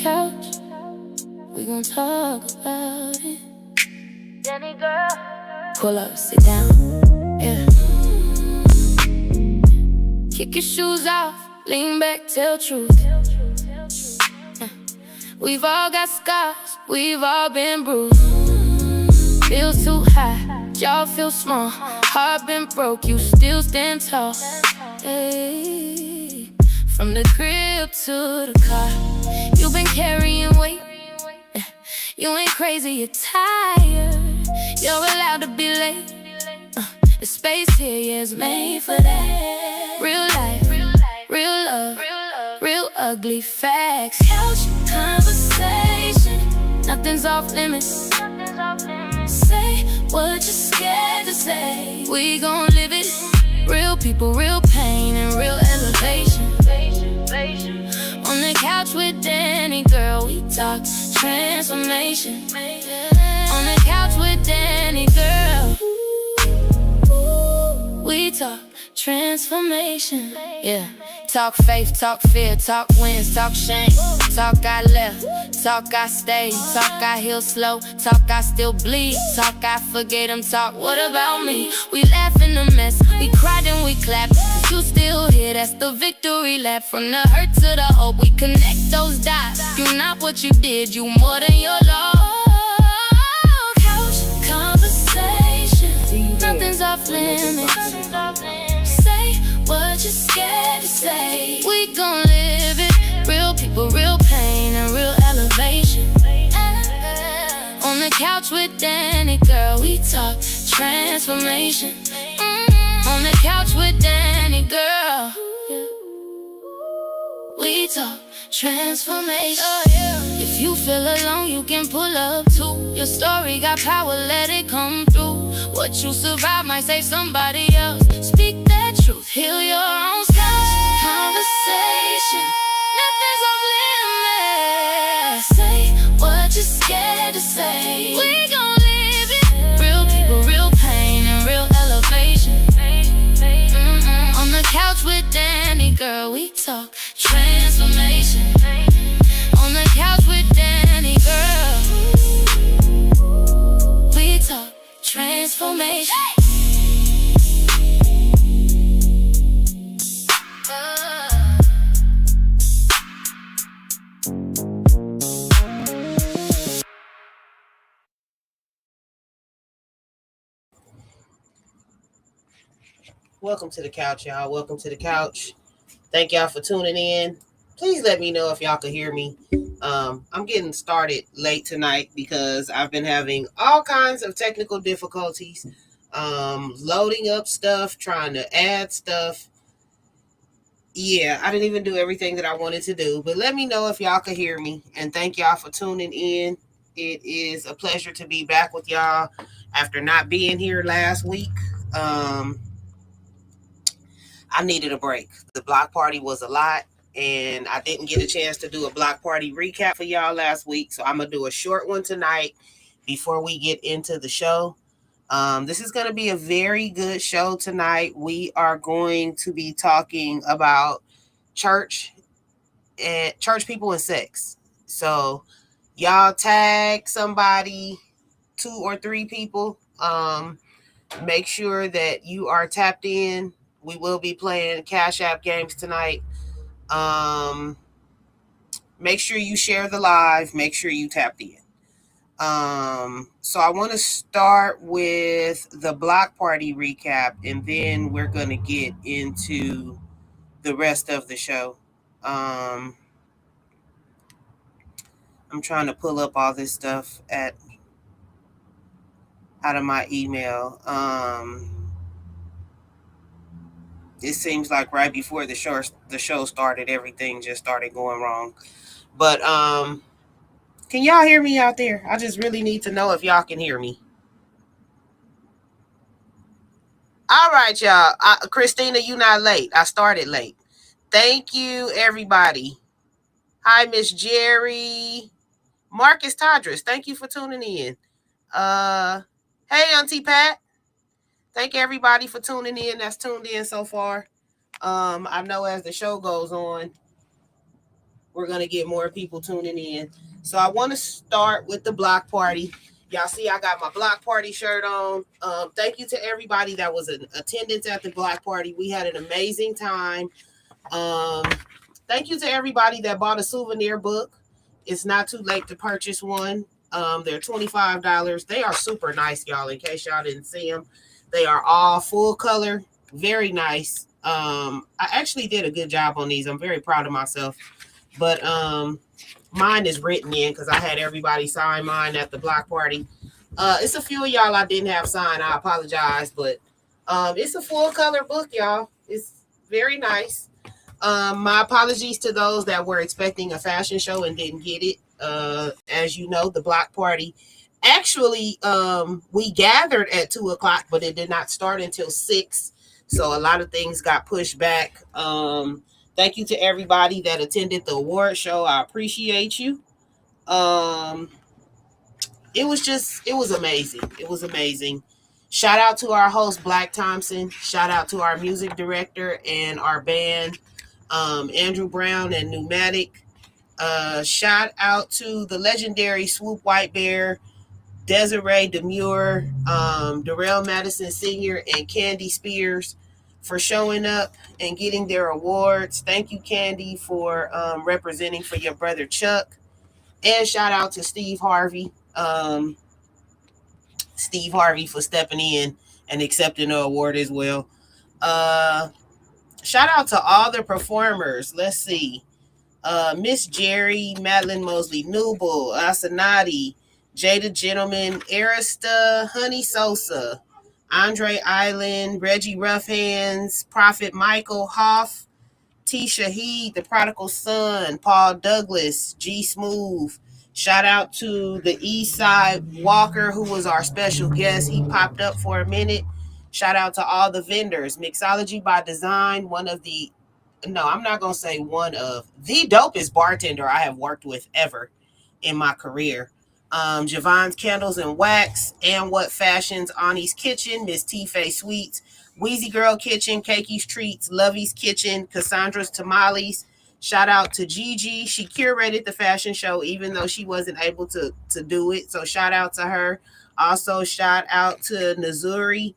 couch, we gon' talk about it. Danni Gyrl, pull up, sit down, yeah. Kick your shoes off, lean back, tell truth. We've all got scars, we've all been bruised. Feels too high, y'all feel small. Heart been broke, you still stand tall. Hey. From the crib to the car, you've been carrying weight. You ain't crazy, you're tired. You're allowed to be late. The space here, yeah, is made for that. Real life, real love, real ugly facts. Couch conversation, nothing's off limits. Say what you're scared to say. We gon' live it. Real people, real pain, and real elevation. On the couch with Danni Gyrl, we talk transformation. On the couch with Danni Gyrl, we talk transformation. Yeah. Talk faith, talk fear, talk wins, talk shame. Talk I left, talk I stayed. Talk I heal slow, talk I still bleed. Talk I forget them, talk what about me? We laugh in the mess, we cried and we clapped. You still here, that's the victory lap. From the hurt to the hope, we connect those dots. You're not what you did, you more than your loss. Couch conversation, nothing's off limits. Say what you're scared to say. We gon' live it. Real people, real pain, and real elevation. On the couch with Danni Gyrl, we talk transformation. On the couch with Danni Gyrl, we talk transformation. If you feel alone, you can pull up too. Your story got power, let it come through. What you survive might save somebody else. Speak that truth, heal your own scars. Conversation, nothing's off limits. Say what you're scared to say. We gon' live it. Real people, real pain, and real elevation. On the couch with Danni Gyrl, we talk transformation. On the couch with Danni Gyrl, we talk transformation. Welcome to the couch, y'all. Welcome to the couch. Thank y'all for tuning in. Please let me know if y'all can hear me. I'm getting started late tonight because I've been having all kinds of technical difficulties. Loading up stuff, trying to add stuff. Yeah, I didn't even do everything that I wanted to do. But let me know if y'all can hear me. And thank y'all for tuning in. It is a pleasure to be back with y'all after not being here last week. I needed a break. The block party was a lot, and I didn't get a chance to do a block party recap for y'all last week, so I'm going to do a short one tonight before we get into the show. This is going to be a very good show tonight. We are going to be talking about church and church people and sex. So y'all tag somebody, 2 or 3 people. Make sure that you are tapped in. We will be playing Cash App games tonight. Make sure you share the live. Make sure you tapped in. So I want to start with the block party recap, and then we're going to get into the rest of the show. I'm trying to pull up all this stuff out of my email. It seems like right before the show started, everything just started going wrong. But can y'all hear me out there? I just really need to know if y'all can hear me. All right, y'all. Christina, you not late. I started late. Thank you, everybody. Hi, Miss Jerry. Marcus Tadris, thank you for tuning in. Hey, Auntie Pat. Thank everybody for tuning in. That's tuned in so far. I know as the show goes on, we're going to get more people tuning in. So I want to start with the block party. Y'all see I got my block party shirt on. Thank you to everybody that was in attendance at the block party. We had an amazing time. Um, Thank you to everybody that bought a souvenir book. It's not too late to purchase one. They're $25. They are super nice, y'all. In case y'all didn't see them, they are all full color, very nice. I actually did a good job on these. I'm very proud of myself. But mine is written in because I had everybody sign mine at the block party. It's a few of y'all I didn't have signed. I apologize, but it's a full color book, y'all. It's very nice. My apologies to those that were expecting a fashion show and didn't get it. As you know, the block party actually we gathered at 2 o'clock, but it did not start until 6. So a lot of things got pushed back. Thank you to everybody that attended the award show. I appreciate you. Um, it was amazing. It was amazing. Shout out to our host Black Thompson. Shout out to our music director and our band, Andrew Brown and Pneumatic. Shout out to the legendary Swoop White Bear, Desiree Demure, Darrell Madison Sr., and Candy Spears for showing up and getting their awards. Thank you, Candy, for representing for your brother Chuck. And shout out to Steve Harvey for stepping in and accepting the award as well. Uh, Shout out to all the performers. Let's see. Miss Jerry, Madeline Mosley Newble, Asanati, Jada Gentleman, Arista, Honey Sosa, Andre Island, Reggie Roughhands, Prophet Michael Hoff, T. Shaheed, The Prodigal Son, Paul Douglas, G Smooth. Shout out to the East Side Walker, who was our special guest. He popped up for a minute. Shout out to all the vendors. Mixology by Design, I'm not going to say one of the dopest bartender I have worked with ever in my career. Javon's Candles and Wax, and What Fashions, Ani's Kitchen, Miss T-Fay Sweets, Wheezy Girl Kitchen, Cakey's Treats, Lovey's Kitchen, Cassandra's Tamales. Shout out to Gigi. She curated the fashion show even though she wasn't able to do it. So shout out to her. Also shout out to Nazuri,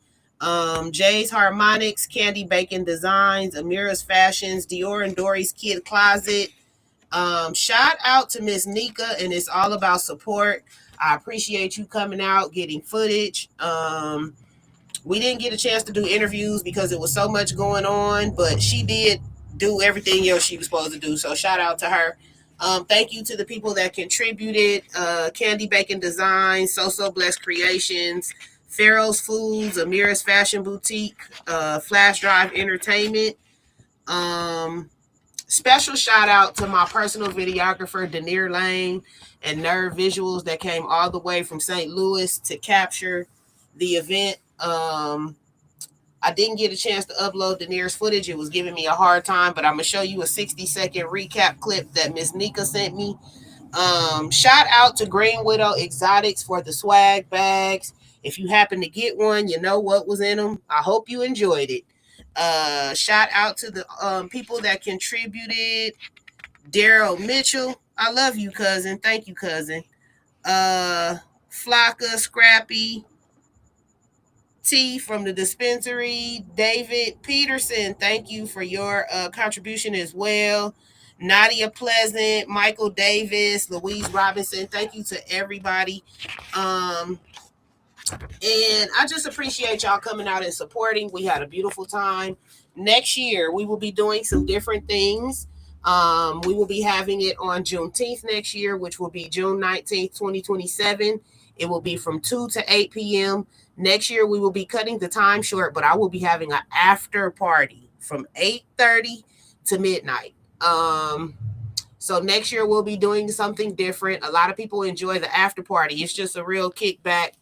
Jay's Harmonics, Candy Bacon Designs, Amira's Fashions, Dior and Dory's Kid Closet. Shout out to Miss Nika, and it's all about support. I appreciate you coming out, getting footage. We didn't get a chance to do interviews because it was so much going on, but she did do everything else she was supposed to do. So shout out to her. Thank you to the people that contributed. Candy Bacon Design, So Blessed Creations, Pharaoh's Foods, Amira's Fashion Boutique, Flash Drive Entertainment. Special shout out to my personal videographer, Danni Lane, and Nerve Visuals that came all the way from St. Louis to capture the event. I didn't get a chance to upload Danni's footage. It was giving me a hard time, but I'm going to show you a 60-second recap clip that Miss Nika sent me. Shout out to Green Widow Exotics for the swag bags. If you happen to get one, you know what was in them. I hope you enjoyed it. Shout out to the people that contributed. Daryl Mitchell, I love you, cousin. Thank you, cousin. Flocka, Scrappy, T from the dispensary, David Peterson, thank you for your contribution as well. Nadia Pleasant, Michael Davis, Louise Robinson, thank you to everybody. And I just appreciate y'all coming out and supporting. We had a beautiful time. Next year, we will be doing some different things. We will be having it on Juneteenth next year, which will be June 19th, 2027. It will be from 2 to 8 p.m. Next year, we will be cutting the time short, but I will be having an after party from 8:30 to midnight. So next year, we'll be doing something different. A lot of people enjoy the after party. It's just a real kickback,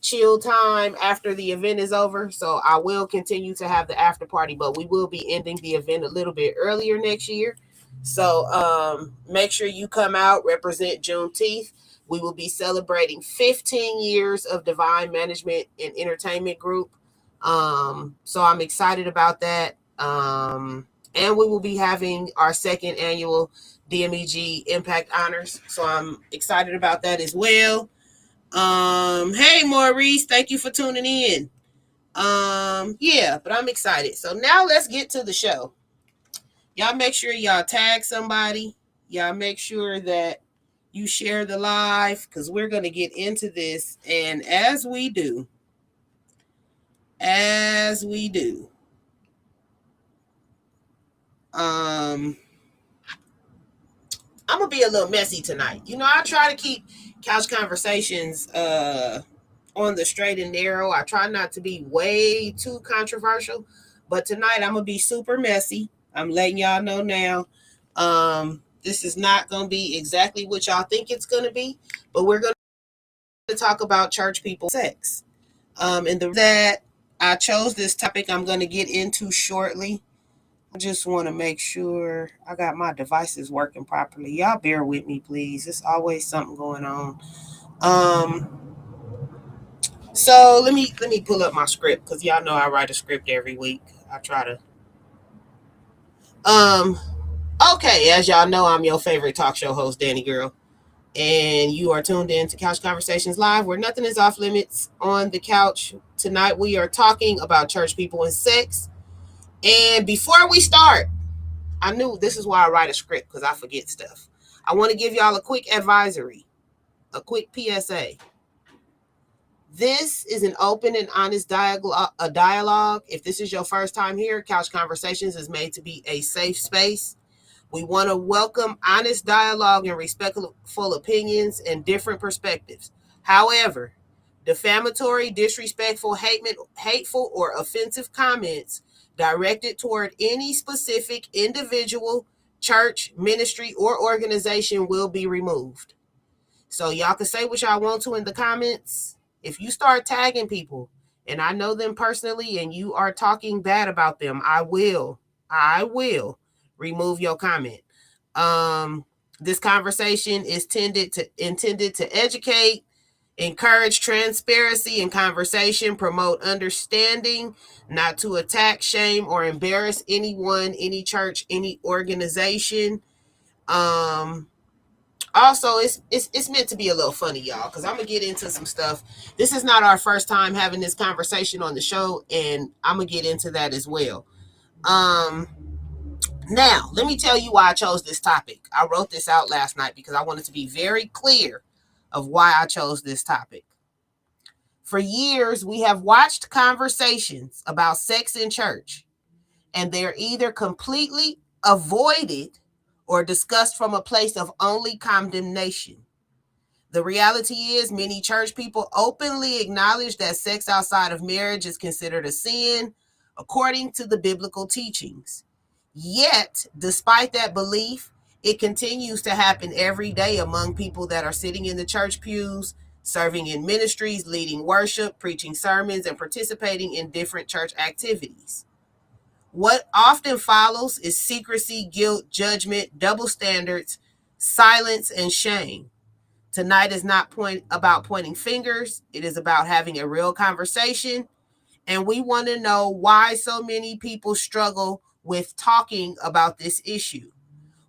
chill time after the event is over. So I will continue to have the after party, but we will be ending the event a little bit earlier next year. So make sure you come out, represent Juneteenth. We will be celebrating 15 years of Divine Management and Entertainment Group. So I'm excited about that. And we will be having our second annual DMEG Impact Honors. So I'm excited about that as well. Hey Maurice, thank you for tuning in. Yeah, but I'm excited. So now let's get to the show. Y'all make sure y'all tag somebody. Y'all make sure that you share the live because we're going to get into this. And as we do, I'm gonna be a little messy tonight. You know, I try to keep couch conversations on the straight and narrow. I try not to be way too controversial, but tonight I'm gonna be super messy. I'm letting y'all know now. This is not gonna be exactly what y'all think it's gonna be, but we're gonna talk about church people sex. And that I chose this topic I'm gonna get into shortly. I just want to make sure I got my devices working properly. Y'all bear with me, please. There's always something going on. So let me pull up my script because y'all know I write a script every week. I try to. Okay, as y'all know, I'm your favorite talk show host, Danni Gyrl, and you are tuned in to Couch Conversations Live, where nothing is off limits on the couch. Tonight we are talking about church people and sex. And before we start, I knew this is why I write a script because I forget stuff. I want to give y'all a quick advisory, a quick PSA. This is an open and honest dialogue. If this is your first time here, Couch Conversations is made to be a safe space. We want to welcome honest dialogue and respectful opinions and different perspectives. However, defamatory, disrespectful, hateful, or offensive comments directed toward any specific individual, church, ministry, or organization will be removed. So y'all can say what y'all want to in the comments. If you start tagging people and I know them personally and you are talking bad about them, I will remove your comment. This conversation is intended to educate, encourage transparency and conversation, promote understanding, not to attack, shame, or embarrass anyone, any church, any organization. Also, it's meant to be a little funny, y'all, because I'm gonna get into some stuff. This is not our first time having this conversation on the show, and I'm gonna get into that as well. Now, let me tell you why I chose this topic. I wrote this out last night because I wanted to be very clear of why I chose this topic. For years, we have watched conversations about sex in church, and they're either completely avoided or discussed from a place of only condemnation. The reality is, many church people openly acknowledge that sex outside of marriage is considered a sin, according to the biblical teachings. Yet, despite that belief, it continues to happen every day among people that are sitting in the church pews, serving in ministries, leading worship, preaching sermons, and participating in different church activities. What often follows is secrecy, guilt, judgment, double standards, silence, and shame. Tonight is not about pointing fingers. It is about having a real conversation. And we want to know why so many people struggle with talking about this issue.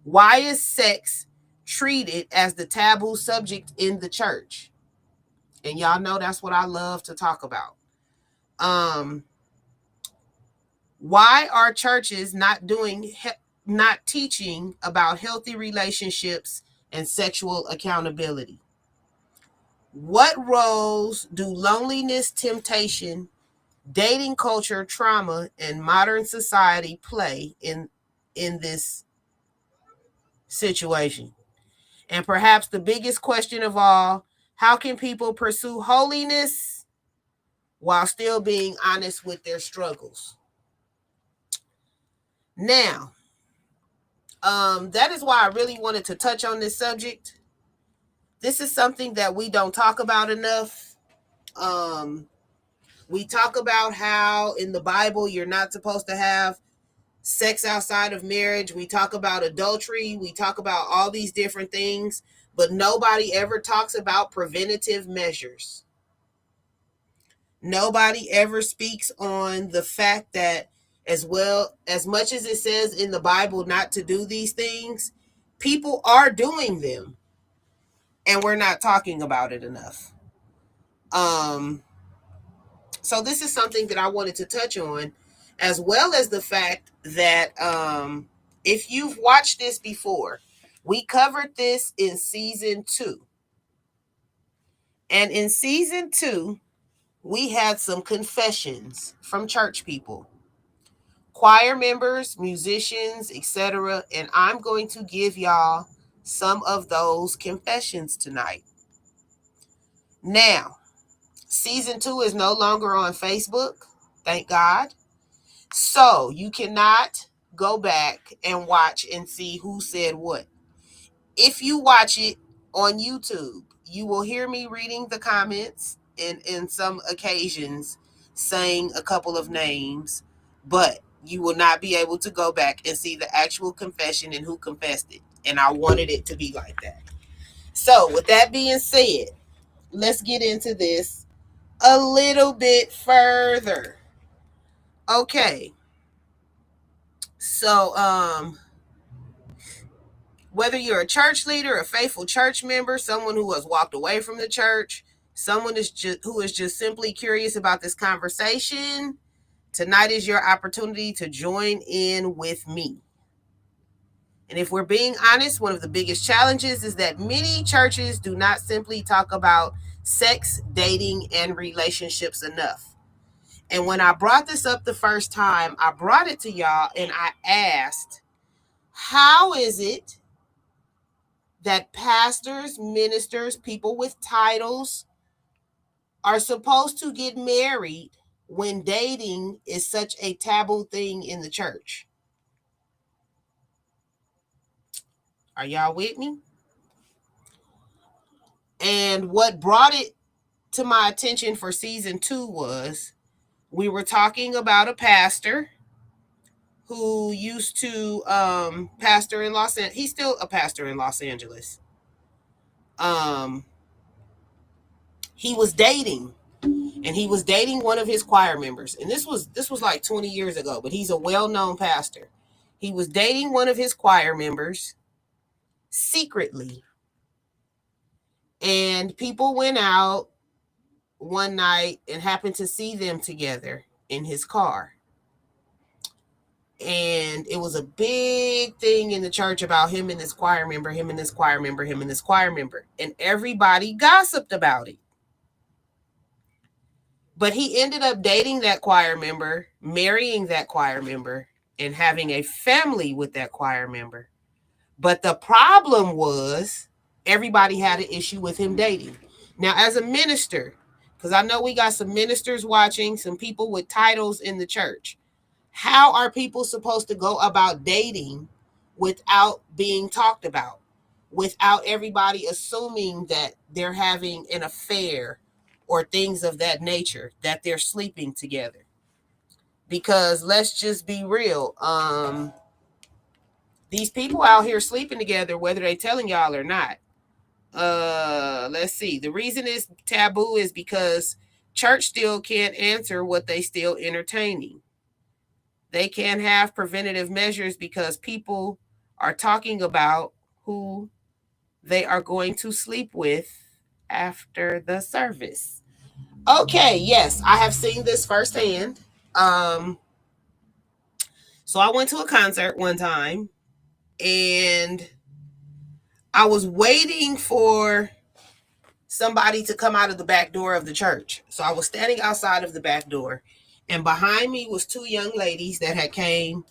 Why is sex treated as the taboo subject in the church? And y'all know that's what I love to talk about. Why are churches not teaching about healthy relationships and sexual accountability? What roles do loneliness, temptation, dating culture, trauma, and modern society play in this situation? And perhaps the biggest question of all, how can people pursue holiness while still being honest with their struggles? Now, that is why I really wanted to touch on this subject. This is something that we don't talk about enough. We talk about how in the Bible you're not supposed to have sex outside of marriage. We talk about adultery. We talk about all these different things, but nobody ever talks about preventative measures. Nobody ever speaks on the fact that as well, as much as it says in the Bible not to do these things, people are doing them, and we're not talking about it enough. Um, so this is something that I wanted to touch on, as well as the fact that if you've watched this before, we covered this in season 2. And in season 2, we had some confessions from church people, choir members, musicians, etc. And I'm going to give y'all some of those confessions tonight. Now, season 2 is no longer on Facebook, thank God. So you cannot go back and watch and see who said what. If you watch it on YouTube, you will hear me reading the comments and in some occasions saying a couple of names, but you will not be able to go back and see the actual confession and who confessed it. And I wanted it to be like that. So with that being said, let's get into this a little bit further. Okay. So, whether you're a church leader, a faithful church member, someone who has walked away from the church, someone who is just simply curious about this conversation, tonight is your opportunity to join in with me. And if we're being honest, one of the biggest challenges is that many churches do not simply talk about sex, dating, and relationships enough. And when I brought this up the first time, I brought it to y'all and I asked, how is it that pastors, ministers, people with titles are supposed to get married when dating is such a taboo thing in the church? Are y'all with me? And what brought it to my attention for season 2 was we were talking about a pastor who used to pastor in Los Angeles. He's still a pastor in Los Angeles. He was dating, and he was dating one of his choir members. And this was like 20 years ago, but he's a well-known pastor. He was dating one of his choir members secretly. And people went out one night and happened to see them together in his car. And it was a big thing in the church about him and this choir member, him and this choir member, him and this choir member. And everybody gossiped about it. But he ended up dating that choir member, marrying that choir member, and having a family with that choir member. But the problem was everybody had an issue with him dating. Now, as a minister, because I know we got some ministers watching, some people with titles in the church, how are people supposed to go about dating without being talked about, without everybody assuming that they're having an affair or things of that nature, that they're sleeping together? Because let's just be real. These people out here sleeping together, whether they telling y'all or not. Let's see. The reason it's taboo is because church still can't answer what they still entertaining. They can't have preventative measures because people are talking about who they are going to sleep with after the service. Okay, yes, I have seen this firsthand. So I went to a concert one time and I was waiting for somebody to come out of the back door of the church. So I was standing outside of the back door, and behind me was 2 young ladies that had came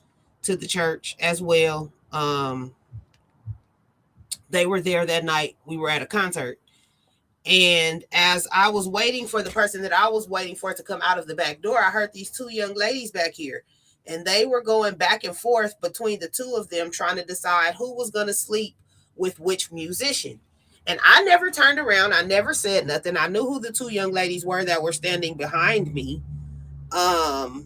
to the church as well. They were there that night. We were at a concert. And as I was waiting for the person that I was waiting for to come out of the back door, I heard these 2 young ladies back here. And they were going back and forth between the 2 of them, trying to decide who was going to sleep with which musician. And I never turned around. I never said nothing. I knew who the 2 young ladies were that were standing behind me. But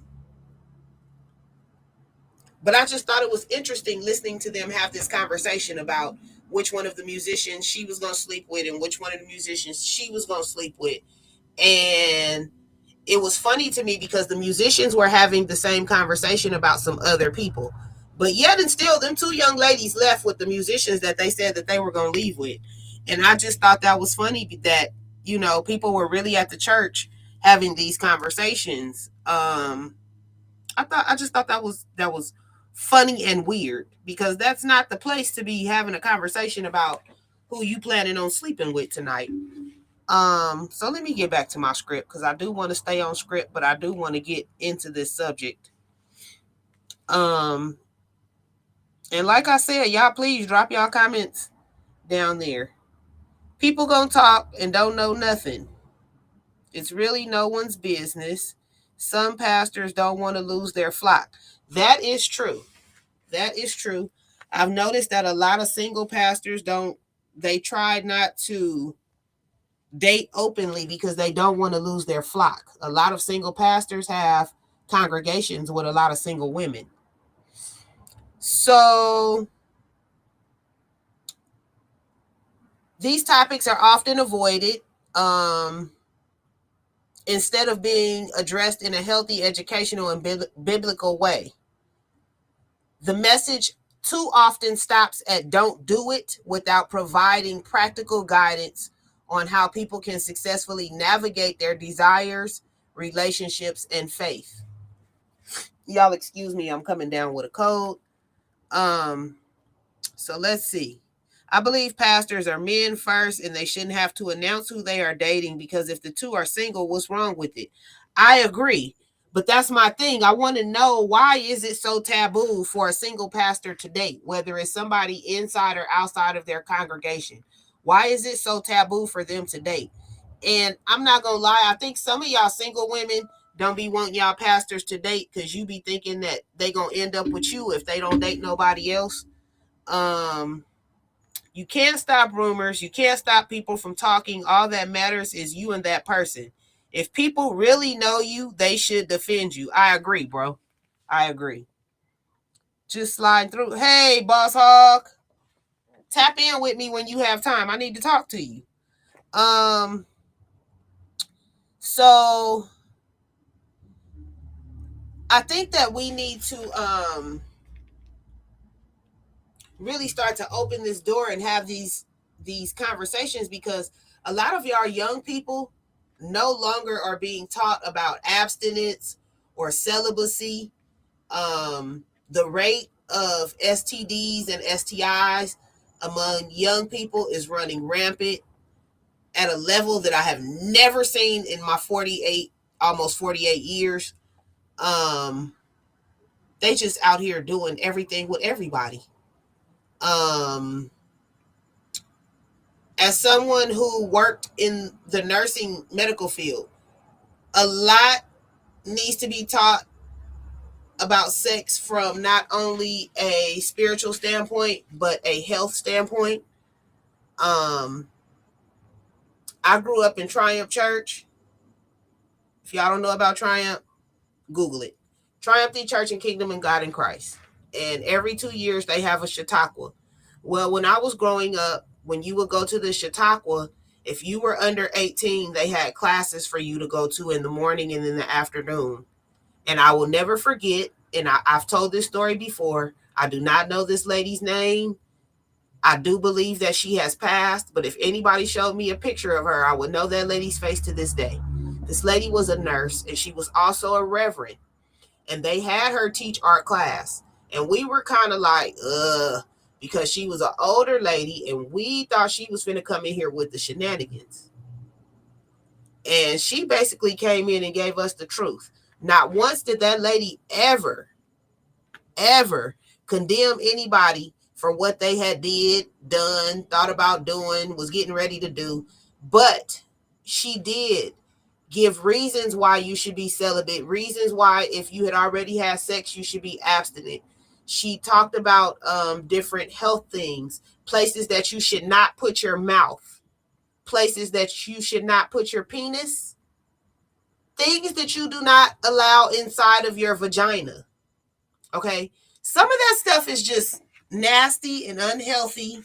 I just thought it was interesting listening to them have this conversation about which one of the musicians she was going to sleep with and which one of the musicians she was going to sleep with. And it was funny to me because the musicians were having the same conversation about some other people. But yet and still, them two young ladies left with the musicians that they said that they were going to leave with. And I just thought that was funny that, people were really at the church having these conversations. I just thought that was funny and weird because that's not the place to be having a conversation about who you planning on sleeping with tonight. So let me get back to my script because I do want to stay on script, but I do want to get into this subject. Um, and like I said, y'all please drop y'all comments down there. People gonna talk and don't know nothing. It's really no one's business. Some pastors don't want to lose their flock. That is true. That is true. I've noticed that a lot of single pastors they try not to date openly because they don't want to lose their flock. A lot of single pastors have congregations with a lot of single women. So these topics are often avoided instead of being addressed in a healthy, educational, and biblical way. The message too often stops at don't do it without providing practical guidance on how people can successfully navigate their desires, relationships, and faith. Y'all excuse me, I'm coming down with a cold. So let's see. I believe pastors are men first and they shouldn't have to announce who they are dating because if the two are single, what's wrong with it? I agree. But that's my thing. I want to know, why is it so taboo for a single pastor to date, whether it's somebody inside or outside of their congregation? Why is it so taboo for them to date? And I'm not going to lie, I think some of y'all single women don't be wanting y'all pastors to date because you be thinking that they going to end up with you if they don't date nobody else. You can't stop rumors. You can't stop people from talking. All that matters is you and that person. If people really know you, they should defend you. I agree, bro. I agree. Just slide through. Hey, Boss Hog. Tap in with me when you have time. I need to talk to you. So I think that we need to really start to open this door and have these conversations because a lot of y'all young people no longer are being taught about abstinence or celibacy. The rate of STDs and STIs among young people is running rampant at a level that I have never seen in my almost 48 years. They just out here doing everything with everybody. As someone who worked in the nursing medical field, a lot needs to be taught about sex from not only a spiritual standpoint, but a health standpoint. I grew up in Triumph Church. If y'all don't know about Triumph, Google it. Triumph the Church and Kingdom and God in Christ. And every 2 years they have a Chautauqua. Well, when I was growing up, when you would go to the Chautauqua, if you were under 18, they had classes for you to go to in the morning and in the afternoon. And I will never forget, and I've told this story before, I do not know this lady's name. I do believe that she has passed, but if anybody showed me a picture of her, I would know that lady's face to this day. This lady was a nurse, and she was also a reverend. And they had her teach art class. And we were kind of like, because she was an older lady, and we thought she was finna come in here with the shenanigans. And she basically came in and gave us the truth. Not once did that lady ever condemn anybody for what they had done, thought about doing, was getting ready to do. But she did give reasons why you should be celibate, reasons why if you had already had sex, you should be abstinent. She talked about different health things, places that you should not put your mouth, places that you should not put your penis, things that you do not allow inside of your vagina. Okay? Some of that stuff is just nasty and unhealthy.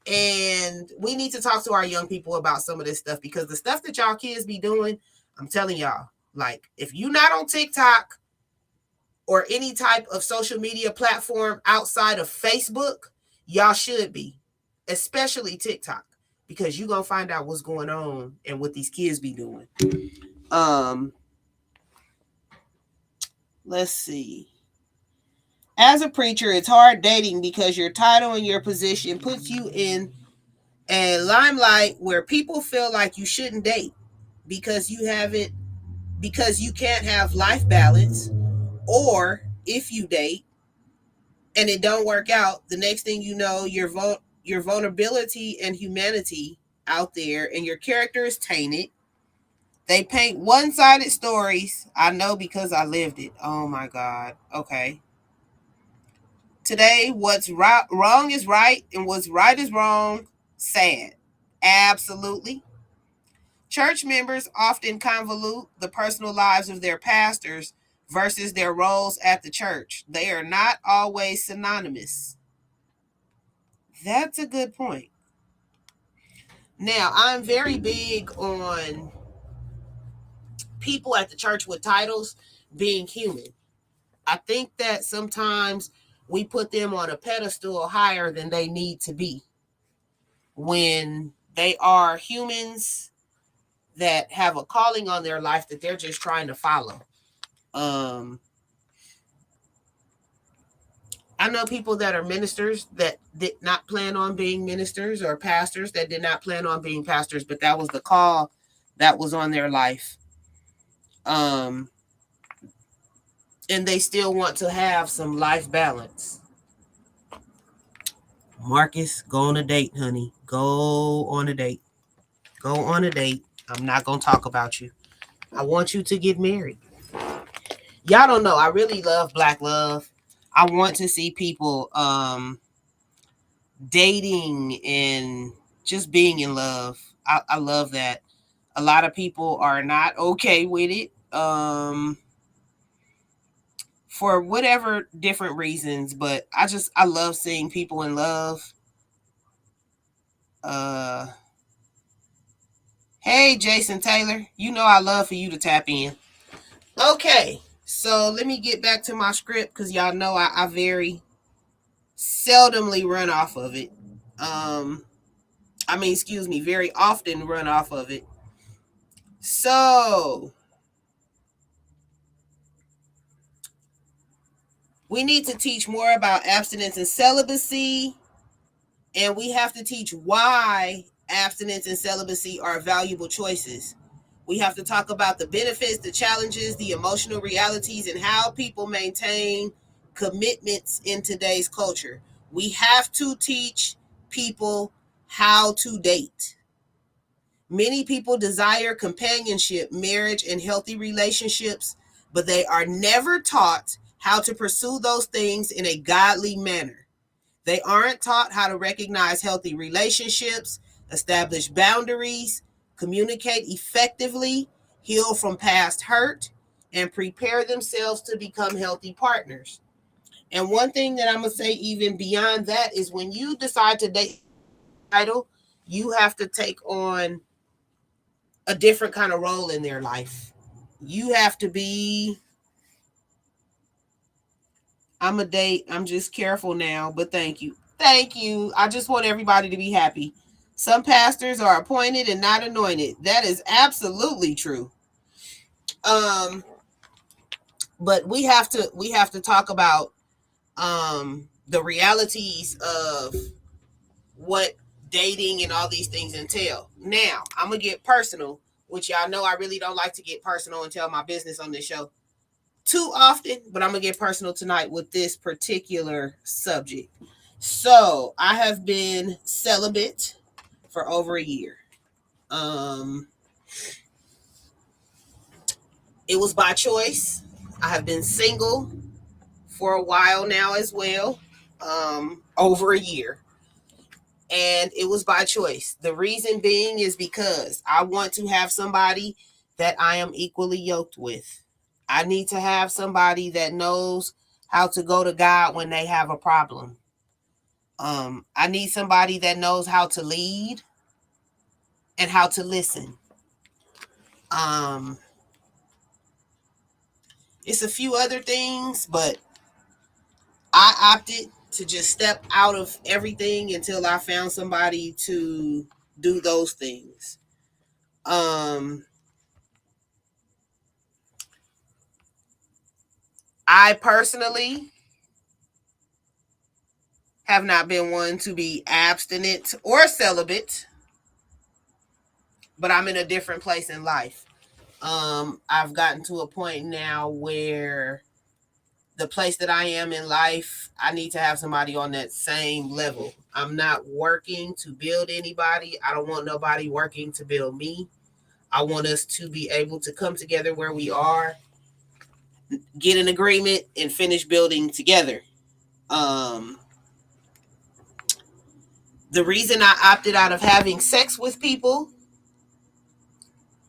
And we need to talk to our young people about some of this stuff because the stuff that y'all kids be doing, I'm telling y'all, Like, if you're not on TikTok or any type of social media platform outside of Facebook, y'all should be, especially TikTok, because you're going to find out what's going on and what these kids be doing. Let's see. As a preacher, it's hard dating because your title and your position puts you in a limelight where people feel like you shouldn't date because you can't have life balance, or if you date and it don't work out, the next thing you know, your vulnerability and humanity out there and your character is tainted. They paint one-sided stories. I know because I lived it. Oh my God. Okay. Today, what's wrong is right and what's right is wrong. Sad. Absolutely. Church members often convolute the personal lives of their pastors versus their roles at the church. They are not always synonymous. That's a good point. Now, I'm very big on people at the church with titles being human. I think that sometimes we put them on a pedestal higher than they need to be when they are humans that have a calling on their life that they're just trying to follow. I know people that are ministers that did not plan on being ministers, or pastors that did not plan on being pastors, but that was the call that was on their life. And they still want to have some life balance. Marcus, go on a date, honey. Go on a date. Go on a date. I'm not going to talk about you. I want you to get married. Y'all don't know. I really love Black love. I want to see people dating and just being in love. I love that. A lot of people are not okay with it. For whatever different reasons, but I love seeing people in love. Hey, Jason Taylor, you know I love for you to tap in. Okay, so let me get back to my script because y'all know I very seldomly run off of it. Very often run off of it. So we need to teach more about abstinence and celibacy, and we have to teach why abstinence and celibacy are valuable choices. We have to talk about the benefits, the challenges, the emotional realities, and how people maintain commitments in today's culture. We have to teach people how to date. Many people desire companionship, marriage, and healthy relationships, but they are never taught how to pursue those things in a godly manner. They aren't taught how to recognize healthy relationships, establish boundaries, communicate effectively, heal from past hurt, and prepare themselves to become healthy partners. And one thing that I'm going to say, even beyond that, is when you decide to date title, you have to take on a different kind of role in their life. You have to be, I'm a date, I'm just careful now, but thank you. Thank you. I just want everybody to be happy. Some pastors are appointed and not anointed. That is absolutely true. But we have to talk about the realities of what dating and all these things entail. Now, I'm gonna get personal, which y'all know I really don't like to get personal and tell my business on this show too often, but I'm gonna get personal tonight with this particular subject. So I have been celibate for over a year. It was by choice. I have been single for a while now as well, over a year. And it was by choice. The reason being is because I want to have somebody that I am equally yoked with. I need to have somebody that knows how to go to God when they have a problem. I need somebody that knows how to lead and how to listen. It's a few other things, but I opted to just step out of everything until I found somebody to do those things. I personally have not been one to be abstinent or celibate, but I'm in a different place in life. I've gotten to a point now where the place that I am in life, I need to have somebody on that same level. I'm not working to build anybody. I don't want nobody working to build me. I want us to be able to come together where we are, get an agreement, and finish building together. The reason I opted out of having sex with people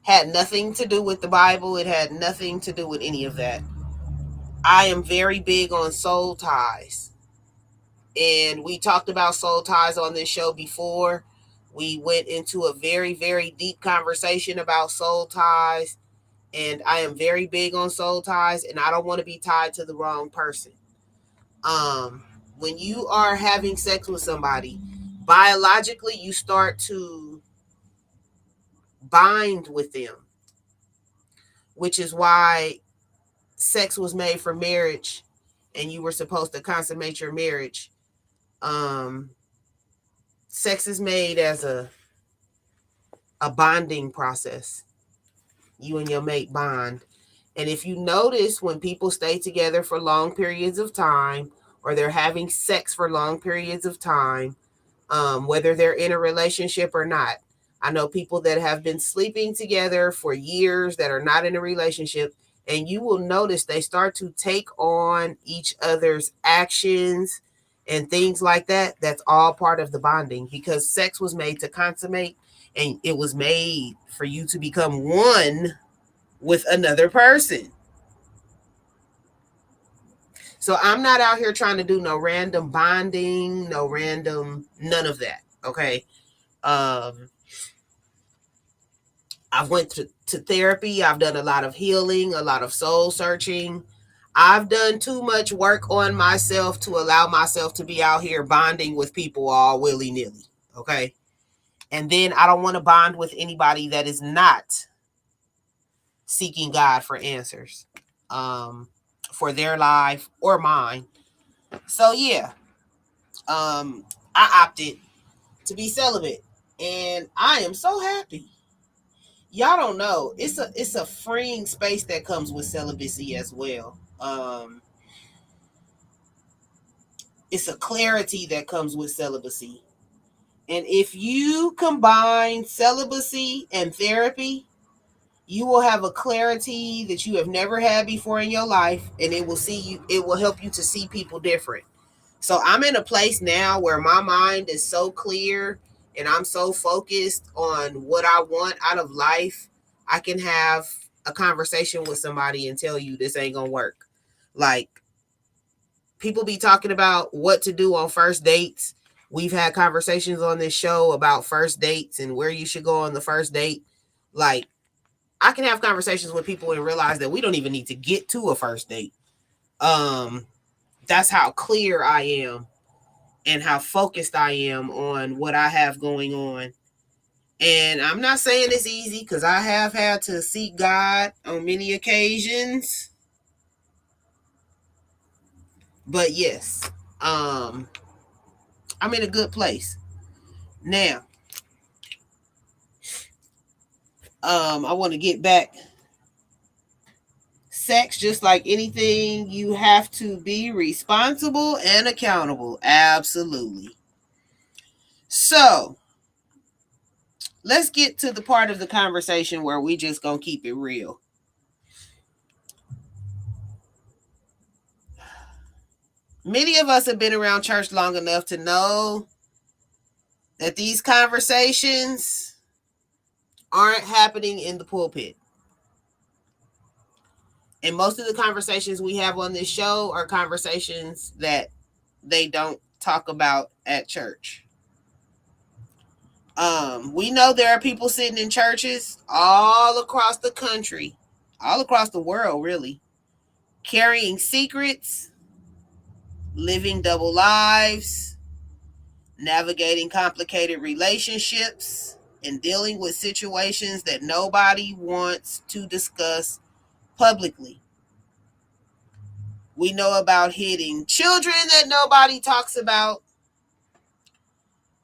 had nothing to do with the Bible. It had nothing to do with any of that. I am very big on soul ties. And we talked about soul ties on this show before. We went into a very, very deep conversation about soul ties. And I am very big on soul ties, and I don't want to be tied to the wrong person. When you are having sex with somebody, biologically, you start to bind with them, which is why sex was made for marriage and you were supposed to consummate your marriage. Sex is made as a bonding process. You and your mate bond. And if you notice, when people stay together for long periods of time, or they're having sex for long periods of time, whether they're in a relationship or not. I know people that have been sleeping together for years that are not in a relationship, and you will notice they start to take on each other's actions and things like that. That's all part of the bonding, because sex was made to consummate, and it was made for you to become one with another person. So I'm not out here trying to do no random bonding, no random, none of that. Okay. I've went to therapy. I've done a lot of healing, a lot of soul searching. I've done too much work on myself to allow myself to be out here bonding with people all willy-nilly. Okay. And then I don't want to bond with anybody that is not seeking God for answers, for their life or mine. So yeah, I opted to be celibate, and I am so happy. Y'all don't know, it's a freeing space that comes with celibacy as well. It's a clarity that comes with celibacy. And if you combine celibacy and therapy, you will have a clarity that you have never had before in your life, and it will help you to see people different. So I'm in a place now where my mind is so clear and I'm so focused on what I want out of life. I can have a conversation with somebody and tell you this ain't gonna work. Like, people be talking about what to do on first dates. We've had conversations on this show about first dates and where you should go on the first date. Like, I can have conversations with people and realize that we don't even need to get to a first date. That's how clear I am and how focused I am on what I have going on. And I'm not saying it's easy, because I have had to seek God on many occasions. But yes, I'm in a good place. Now, I want to get back. Sex, just like anything, you have to be responsible and accountable. Absolutely. So, let's get to the part of the conversation where we just gonna keep it real. Many of us have been around church long enough to know that these conversations aren't happening in the pulpit. And most of the conversations we have on this show are conversations that they don't talk about at church. We know there are people sitting in churches all across the country, all across the world, really, carrying secrets, living double lives, navigating complicated relationships, and dealing with situations that nobody wants to discuss publicly. We know about hitting children that nobody talks about.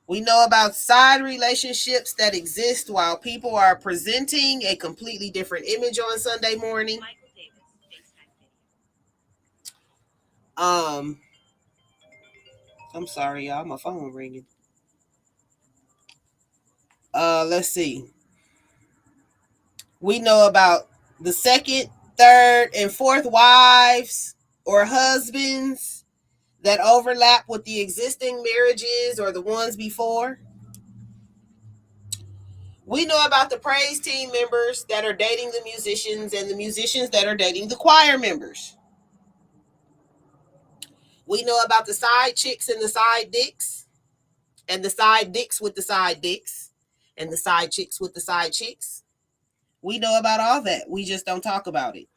We know about side relationships that exist while people are presenting a completely different image on Sunday morning. Um, I'm sorry, y'all. My phone ringing. Let's see. We know about the second, third, and fourth wives or husbands that overlap with the existing marriages or the ones before. We know about the praise team members that are dating the musicians and the musicians that are dating the choir members. We know about the side chicks and the side dicks, and the side dicks with the side dicks, and the side chicks with the side chicks. We know about all that. We just don't talk about it.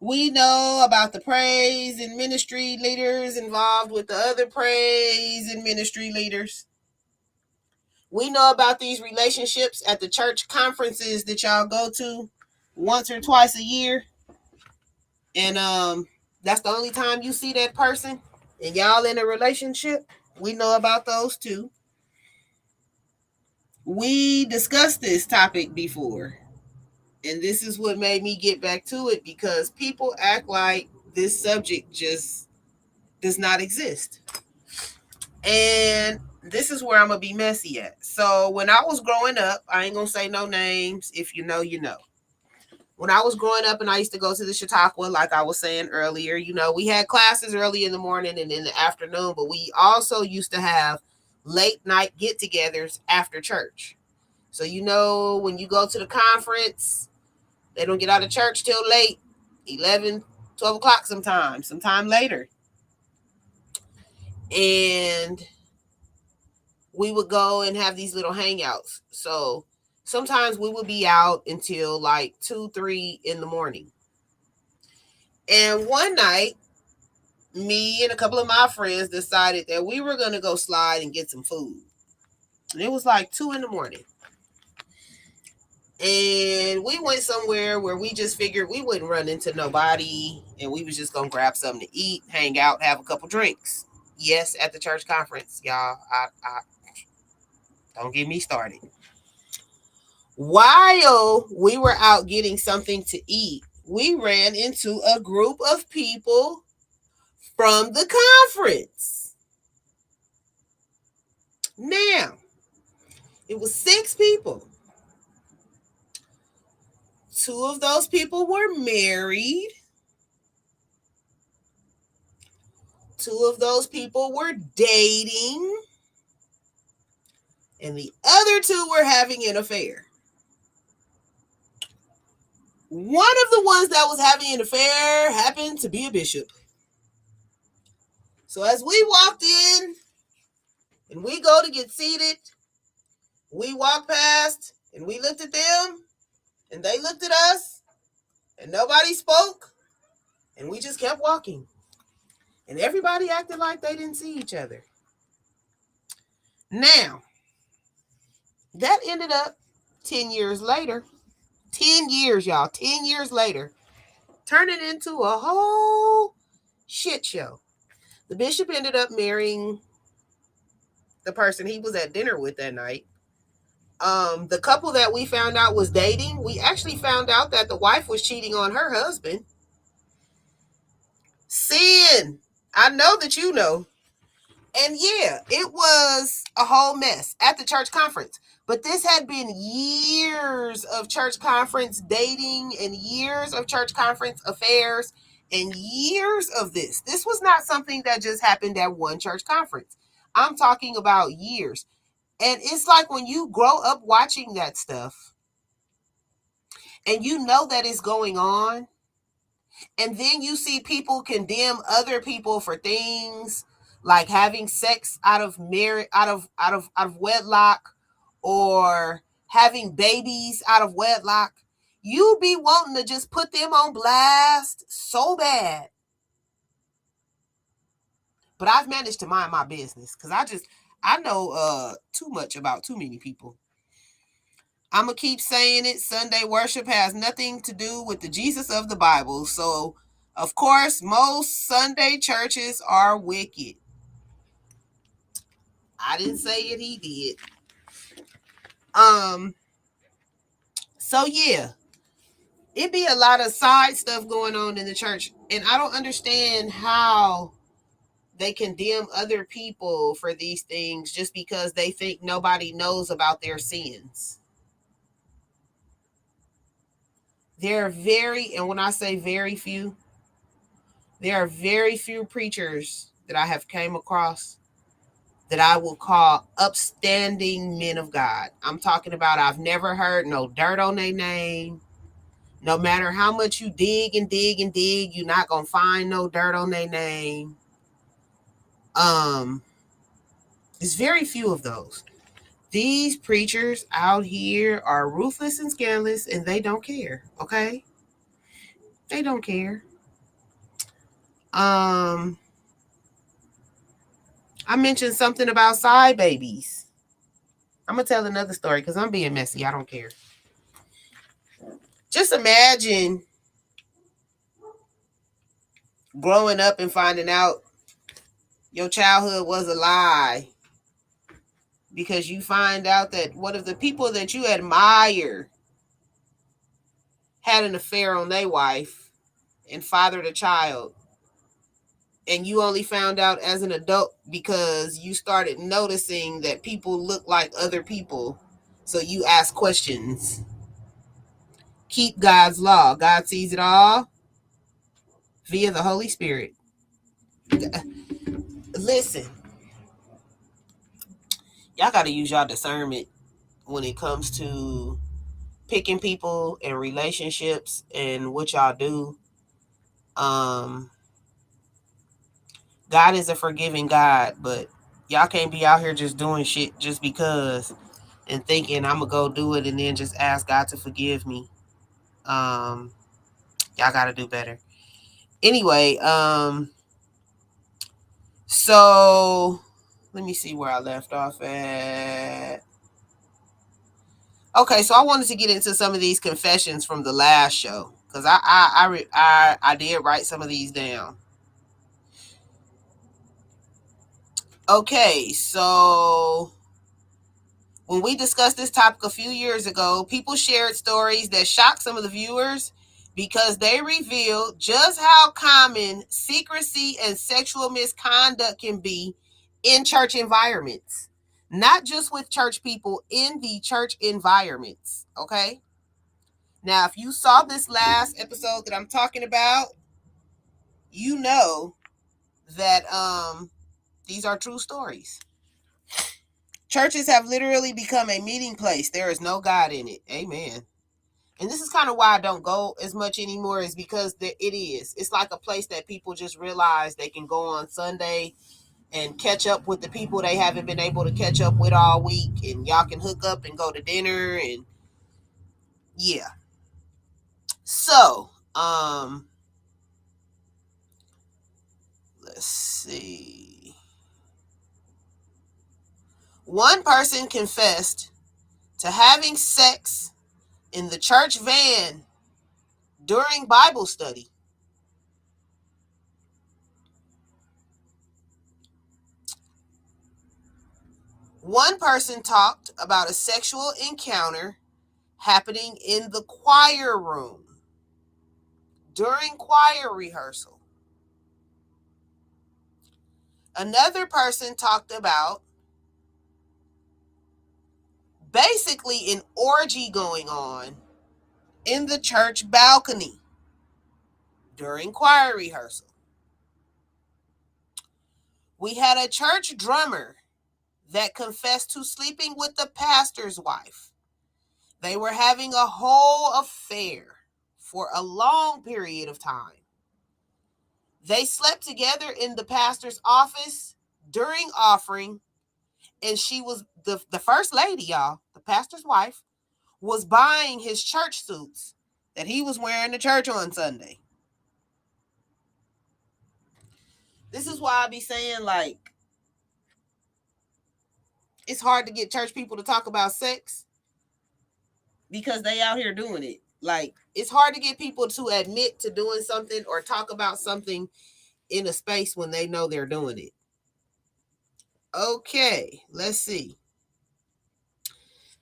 We know about the praise and ministry leaders involved with the other praise and ministry leaders. We know about these relationships at the church conferences that y'all go to once or twice a year. And that's the only time you see that person and y'all in a relationship. We know about those too. We discussed this topic before. And this is what made me get back to it, because people act like this subject just does not exist. And this is where I'm going to be messy at. So when I was growing up, I ain't going to say no names. If you know, you know. When I was growing up and I used to go to the Chautauqua, like I was saying earlier, you know, we had classes early in the morning and in the afternoon, but we also used to have late night get-togethers after church. So, you know, when you go to the conference, they don't get out of church till late, 11, 12 o'clock sometime later. And we would go and have these little hangouts. So sometimes we would be out until like 2, 3 in the morning. And one night, me and a couple of my friends decided that we were going to go slide and get some food. And it was like 2 in the morning. And we went somewhere where we just figured we wouldn't run into nobody, and we was just going to grab something to eat, hang out, have a couple drinks. Yes, at the church conference, y'all. I don't get me started. While we were out getting something to eat, we ran into a group of people from the conference. Now, it was 6 people. 2 of those people were married. 2 of those people were dating. And the other 2 were having an affair. One of the ones that was having an affair happened to be a bishop. So as we walked in and we go to get seated, we walked past and we looked at them and they looked at us and nobody spoke, and we just kept walking. And everybody acted like they didn't see each other. Now, that ended up 10 years later. 10 years, y'all. 10 years later. Turning into a whole shit show. The bishop ended up marrying the person he was at dinner with that night. The couple that we found out was dating, we actually found out that the wife was cheating on her husband. Sin. I know that you know. And yeah, it was a whole mess at the church conference. But this had been years of church conference dating and years of church conference affairs and years of this. This was not something that just happened at one church conference. I'm talking about years. And it's like when you grow up watching that stuff and you know that it's going on, and then you see people condemn other people for things like having sex out of wedlock, or having babies out of wedlock. You be wanting to just put them on blast so bad. But I've managed to mind my business because I know too much about too many people. I'm going to keep saying it. Sunday worship has nothing to do with the Jesus of the Bible. So, of course, most Sunday churches are wicked. I didn't say it, he did. So yeah, it be a lot of side stuff going on in the church. And I don't understand how they condemn other people for these things just because they think nobody knows about their sins. There are and when I say very few, there are very few preachers that I have came across that I will call upstanding men of God. I'm talking about I've never heard no dirt on their name. No matter how much you dig and dig and dig, you're not gonna find no dirt on their name. There's very few of those. These preachers out here are ruthless and scandalous, and they don't care. Okay, they don't care. I mentioned something about side babies. I'm gonna tell another story because I'm being messy. I don't care. Just imagine growing up and finding out your childhood was a lie because you find out that one of the people that you admire had an affair on their wife and fathered a child. And you only found out as an adult because you started noticing that people look like other people. So you ask questions. Keep God's law. God sees it all via the Holy Spirit. Listen, y'all got to use y'all discernment when it comes to picking people and relationships and what y'all do. God is a forgiving God, but y'all can't be out here just doing shit just because and thinking I'm gonna go do it and then just ask God to forgive me. Y'all gotta do better. Anyway, so let me see where I left off at. Okay, so I wanted to get into some of these confessions from the last show because I did write some of these down. Okay, so when we discussed this topic a few years ago, people shared stories that shocked some of the viewers because they revealed just how common secrecy and sexual misconduct can be in church environments. Not just with church people, in the church environments, okay? Now, if you saw this last episode that I'm talking about, you know that these are true stories. Churches have literally become a meeting place. There is no God in it. Amen. And this is kind of why I don't go as much anymore, is because it is. It's like a place that people just realize they can go on Sunday and catch up with the people they haven't been able to catch up with all week. And y'all can hook up and go to dinner. And yeah. So, let's see. One person confessed to having sex in the church van during Bible study. One person talked about a sexual encounter happening in the choir room during choir rehearsal. Another person talked about basically an orgy going on in the church balcony during choir rehearsal. We had a church drummer that confessed to sleeping with the pastor's wife. They were having a whole affair for a long period of time. They slept together in the pastor's office during offering, and she was the first lady, y'all, the pastor's wife, was buying his church suits that he was wearing to church on Sunday. This is why I be saying, like, it's hard to get church people to talk about sex because they out here doing it. Like, it's hard to get people to admit to doing something or talk about something in a space when they know they're doing it. Okay, let's see.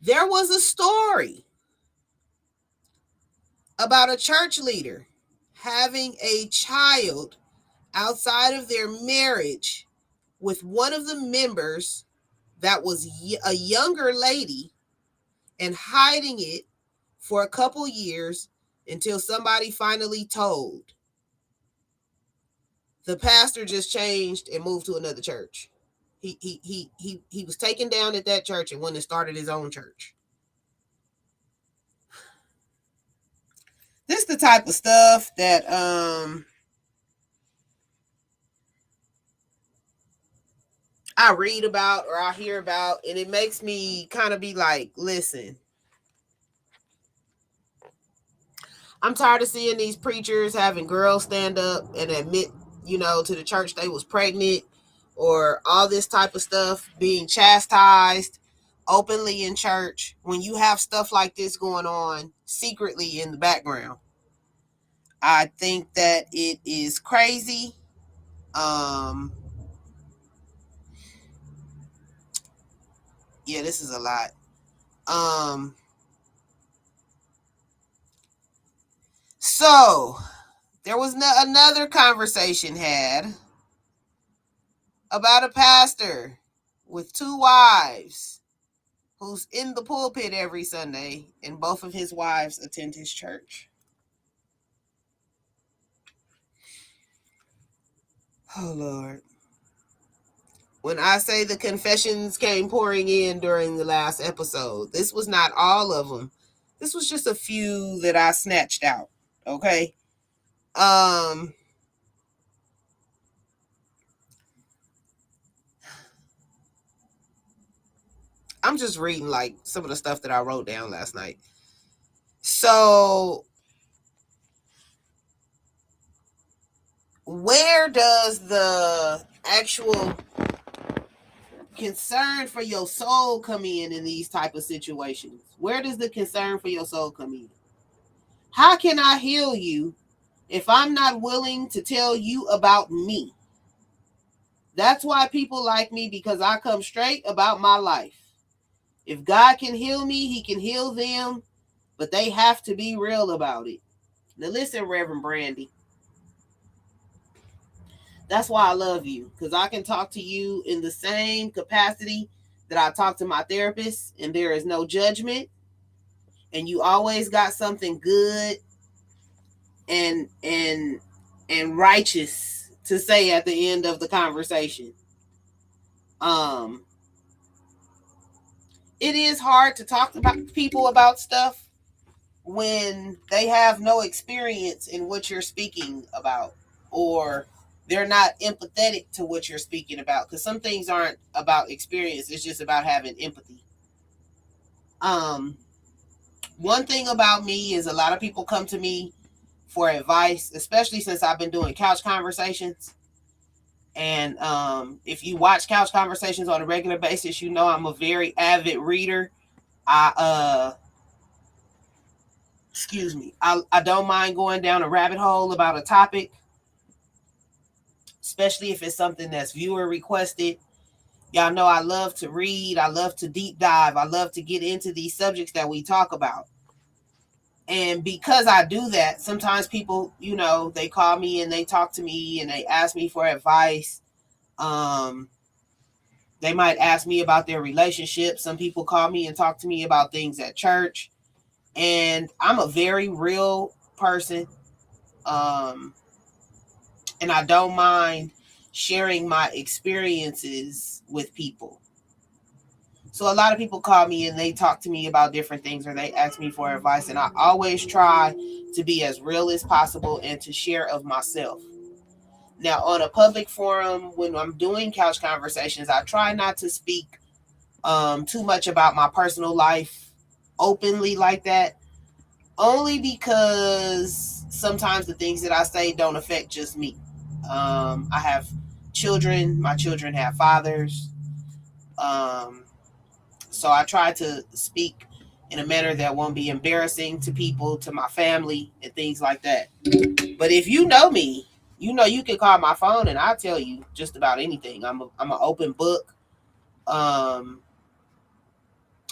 There was a story about a church leader having a child outside of their marriage with one of the members that was a younger lady and hiding it for a couple years until somebody finally told. The pastor just changed and moved to another church. He was taken down at that church and went and started his own church. This is the type of stuff that I read about or I hear about, and it makes me kind of be like, listen, I'm tired of seeing these preachers having girls stand up and admit, to the church they was pregnant, or all this type of stuff, being chastised openly in church when you have stuff like this going on secretly in the background. I think that it is crazy. Yeah, this is a lot. So there was another conversation had about a pastor with 2 wives who's in the pulpit every Sunday, and both of his wives attend his church. Oh, Lord. When I say the confessions came pouring in during the last episode, this was not all of them. This was just a few that I snatched out. Okay. I'm just reading like some of the stuff that I wrote down last night. So where does the actual concern for your soul come in these type of situations? Where does the concern for your soul come in? How can I heal you if I'm not willing to tell you about me? That's why people like me, because I come straight about my life. If God can heal me, he can heal them, but they have to be real about it. Now listen, Reverend Brandy. That's why I love you, because I can talk to you in the same capacity that I talk to my therapist, and there is no judgment, and you always got something good and righteous to say at the end of the conversation. It is hard to talk to people about stuff when they have no experience in what you're speaking about, or they're not empathetic to what you're speaking about, because some things aren't about experience. It's just about having empathy. One thing about me is a lot of people come to me for advice, especially since I've been doing couch conversations. And if you watch couch conversations on a regular basis, you know I'm a very avid reader. I don't mind going down a rabbit hole about a topic, especially if it's something that's viewer requested. Y'all know I love to read. I love to deep dive. I love to get into these subjects that we talk about. And because I do that, sometimes people, they call me and they talk to me and they ask me for advice. They might ask me about their relationship. Some people call me and talk to me about things at church. And I'm a very real person. And I don't mind sharing my experiences with people. So a lot of people call me and they talk to me about different things, or they ask me for advice. And I always try to be as real as possible and to share of myself. Now, on a public forum, when I'm doing couch conversations, I try not to speak too much about my personal life openly like that. only because sometimes the things that I say don't affect just me. I have children. My children have fathers. Um, so I try to speak in a manner that won't be embarrassing to people, to my family, and things like that. But if you know me, you know you can call my phone and I'll tell you just about anything. I'm an open book. Um,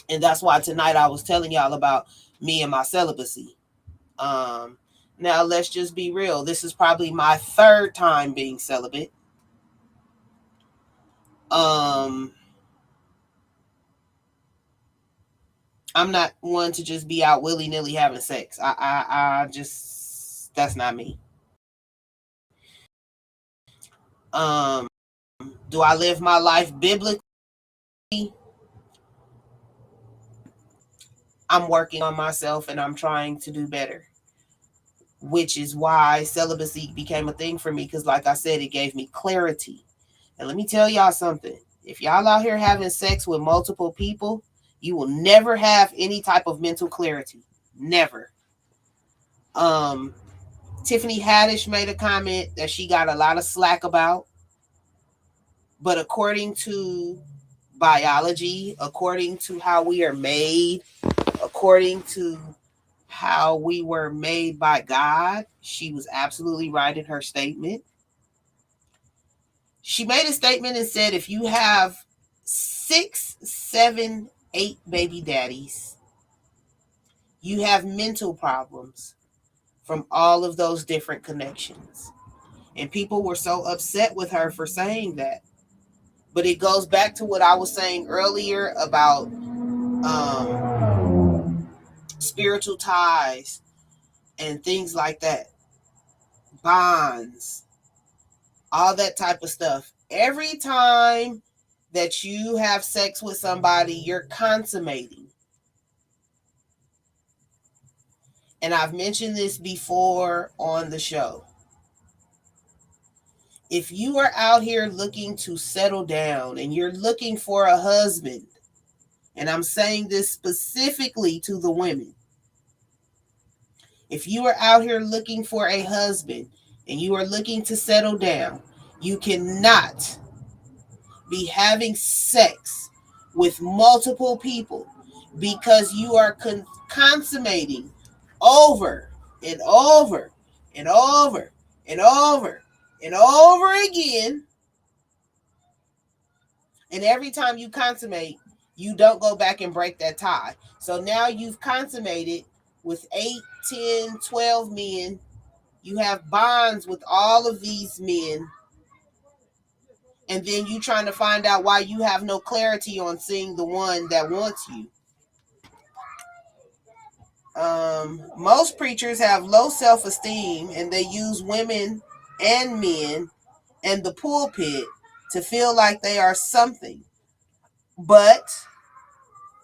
and that's why tonight I was telling y'all about me and my celibacy. Um, Now let's just be real. This is probably my third time being celibate. Um, I'm not one to just be out willy nilly having sex. I just that's not me. Um, do I live my life biblically? I'm working on myself and I'm trying to do better, which is why celibacy became a thing for me. Because, like I said, it gave me clarity. And let me tell y'all something: if y'all out here having sex with multiple people, you will never have any type of mental clarity. Never. Um, Tiffany Haddish made a comment that she got a lot of slack about, but according to biology, according to how we are made, according to how we were made by God, she was absolutely right in her statement. She made a statement and said if you have 6, 7, 8 baby daddies, you have mental problems from all of those different connections. And people were so upset with her for saying that. But it goes back to what I was saying earlier about spiritual ties and things like that, bonds, all that type of stuff. Every time that you have sex with somebody, you're consummating. And I've mentioned this before on the show. If you are out here looking to settle down and you're looking for a husband, and I'm saying this specifically to the women, if you are out here looking for a husband and you are looking to settle down, you cannot be having sex with multiple people because you are consummating over and over and over and over and over again. And every time you consummate, you don't go back and break that tie. So now you've consummated with 8, 10, 12 men. You have bonds with all of these men. And then you trying to find out why you have no clarity on seeing the one that wants you. Most preachers have low self-esteem and they use women and men and the pulpit to feel like they are something. But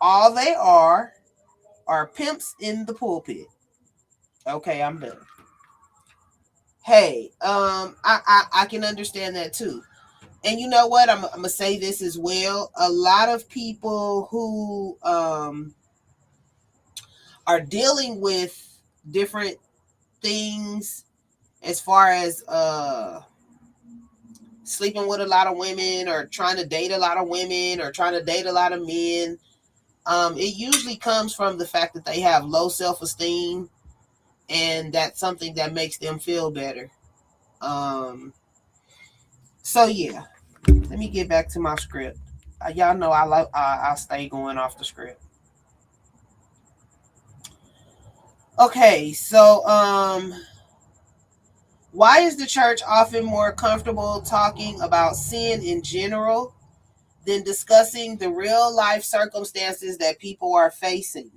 all they are pimps in the pulpit. Okay, I'm done. Hey, I can understand that too. And you know what? I'm gonna say this as well. A lot of people who are dealing with different things as far as sleeping with a lot of women or trying to date a lot of women or trying to date a lot of men, it usually comes from the fact that they have low self-esteem, and that's something that makes them feel better. Um, so yeah, let me get back to my script. Y'all know I stay going off the script. Okay, so why is the church often more comfortable talking about sin in general than discussing the real life circumstances that people are facing?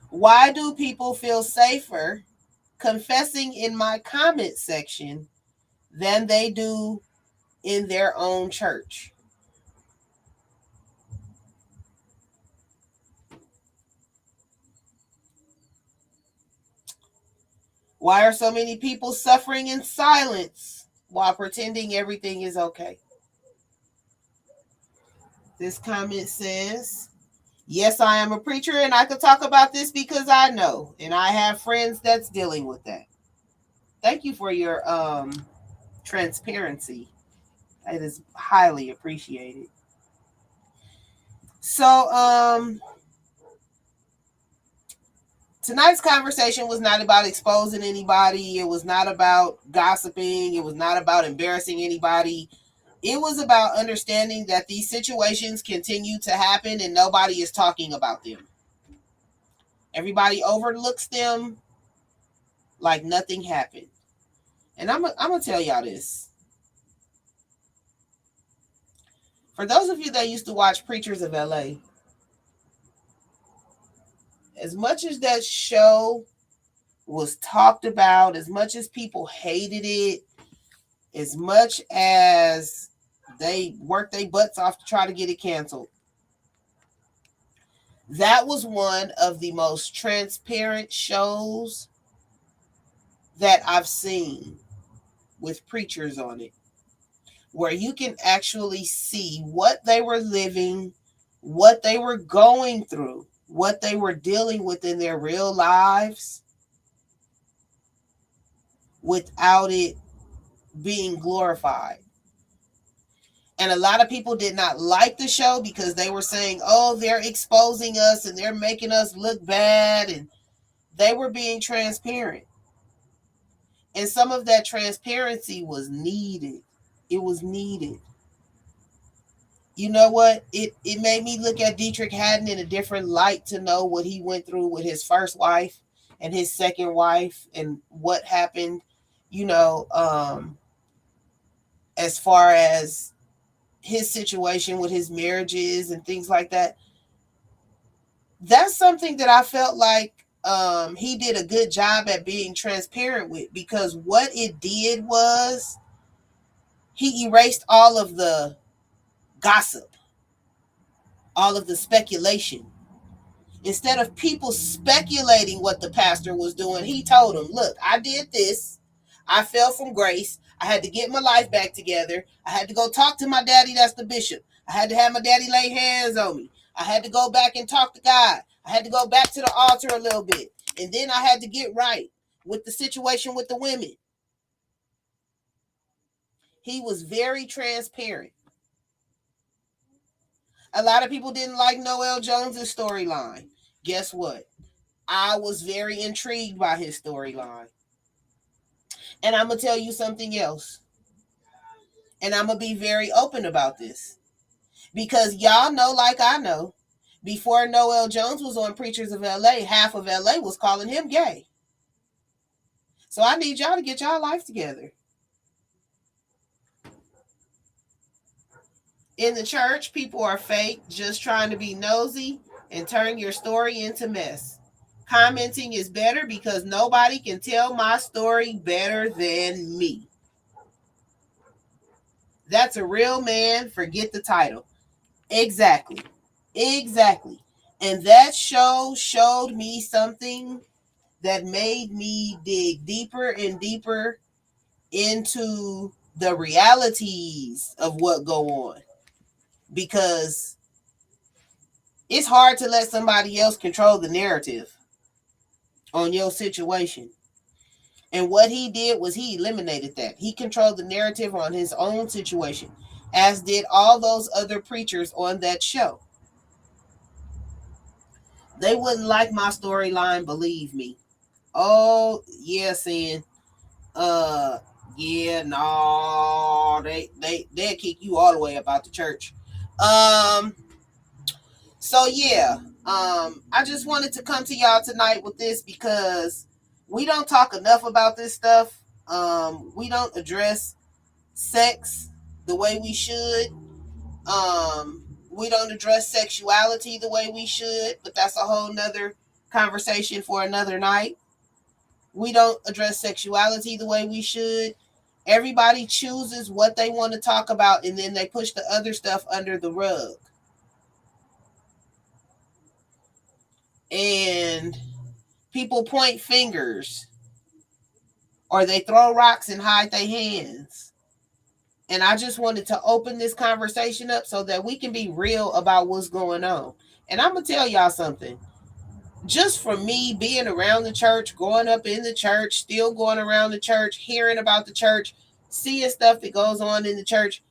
Why do people feel safer confessing in my comment section than they do in their own church? Why are so many people suffering in silence while pretending everything is okay? This comment says, Yes, I am a preacher and I could talk about this because I know and I have friends that's dealing with that. Thank you for your transparency. It is highly appreciated. So tonight's conversation was not about exposing anybody. It was not about gossiping. It was not about embarrassing anybody. It was about understanding that these situations continue to happen and nobody is talking about them. Everybody overlooks them like nothing happened. And I'm going to tell y'all this. For those of you that used to watch Preachers of LA, as much as that show was talked about, as much as people hated it, as much as they worked their butts off to try to get it canceled, that was one of the most transparent shows that I've seen with preachers on it, where you can actually see what they were living, what they were going through, what they were dealing with in their real lives without it being glorified. And a lot of people did not like the show because they were saying, oh, they're exposing us and they're making us look bad. And they were being transparent. And some of that transparency was needed. It was needed. You know what? It made me look at Dietrich Haddon in a different light to know what he went through with his first wife and his second wife and what happened, you know, as far as his situation with his marriages and things like that. That's something that I felt like he did a good job at being transparent with, because what it did was he erased all of the gossip, all of the speculation. Instead of people speculating what the pastor was doing, he told them, look, I did this. I fell from grace. I had to get my life back together. I had to go talk to my daddy, that's the bishop. I had to have my daddy lay hands on me. I had to go back and talk to God. I had to go back to the altar a little bit. And then I had to get right with the situation with the women. He was very transparent. A lot of people didn't like Noel Jones's storyline. Guess what? I was very intrigued by his storyline. And I'm going to tell you something else. And I'm going to be very open about this. Because y'all know, like I know, before Noel Jones was on Preachers of LA, half of LA was calling him gay. So I need y'all to get y'all life together. In the church, people are fake, just trying to be nosy and turn your story into mess. Commenting is better because nobody can tell my story better than me. That's a real man. Forget the title. Exactly. And that show showed me something that made me dig deeper and deeper into the realities of what go on. Because it's hard to let somebody else control the narrative on your situation. And what he did was he eliminated that. He controlled the narrative on his own situation, as did all those other preachers on that show. They wouldn't like my storyline, believe me. Oh, yeah, saying, yeah, no, they'll kick you all the way about the church. So yeah, I just wanted to come to y'all tonight with this because we don't talk enough about this stuff. We don't address sex the way we should. We don't address sexuality the way we should, but that's a whole nother conversation for another night. We don't address sexuality the way we should. Everybody chooses what they want to talk about, and then they push the other stuff under the rug. And people point fingers, or they throw rocks and hide their hands. And I just wanted to open this conversation up so that we can be real about what's going on. And I'm going to tell y'all something. Just from me being around the church, growing up in the church, still going around the church, hearing about the church, seeing stuff that goes on in the church,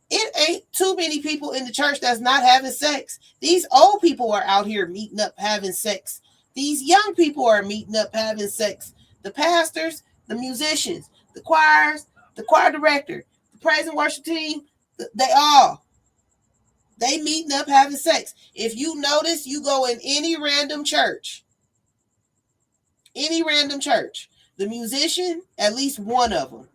it ain't too many people in the church that's not having sex. These old people are out here meeting up having sex. These young people are meeting up having sex. The pastors, the musicians, the choirs, the choir director, the praise and worship team, they meeting up having sex. If you notice, you go in any random church, the musician, at least one of them,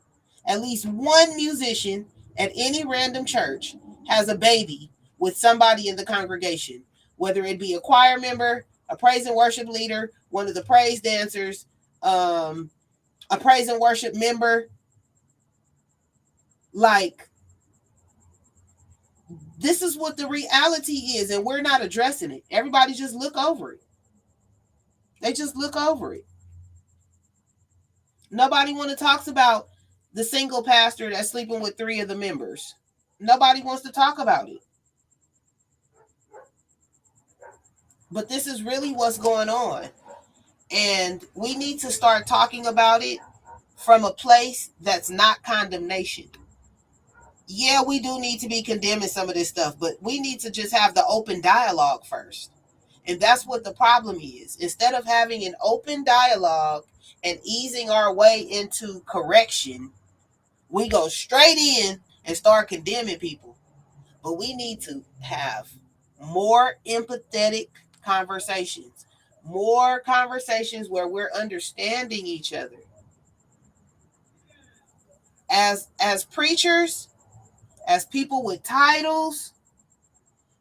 at least one musician at any random church has a baby with somebody in the congregation, whether it be a choir member, a praise and worship leader, one of the praise dancers, a praise and worship member. Like, this is what the reality is, and we're not addressing it. Everybody just look over it. They just look over it. Nobody want to talk about the single pastor that's sleeping with 3 of the members. Nobody wants to talk about it. But this is really what's going on. And we need to start talking about it from a place that's not condemnation. Yeah, we do need to be condemning some of this stuff, but we need to just have the open dialogue first. And that's what the problem is. Instead of having an open dialogue and easing our way into correction, we go straight in and start condemning people. But we need to have more empathetic conversations, more conversations where we're understanding each other. As preachers, as people with titles,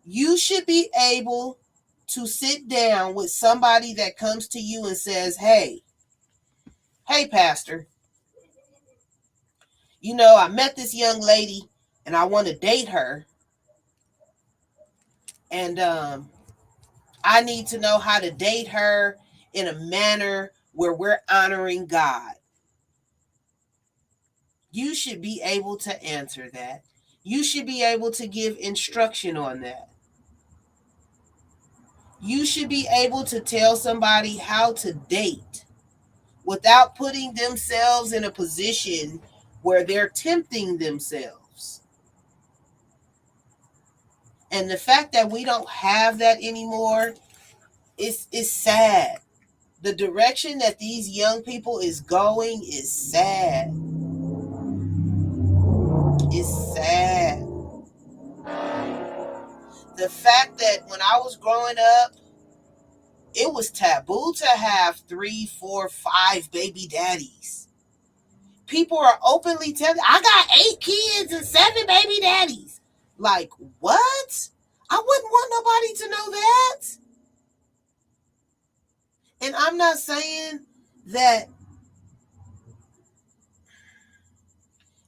you should be able to sit down with somebody that comes to you and says, hey, pastor, I met this young lady and I want to date her. And I need to know how to date her in a manner where we're honoring God. You should be able to answer that. You should be able to give instruction on that. You should be able to tell somebody how to date without putting themselves in a position where they're tempting themselves. And the fact that we don't have that anymore is sad. The direction that these young people is going is sad. It's sad. The fact that when I was growing up, it was taboo to have 3, 4, 5 baby daddies. People are openly telling, I got 8 kids and 7 baby daddies. Like, what? I wouldn't want nobody to know that. And I'm not saying that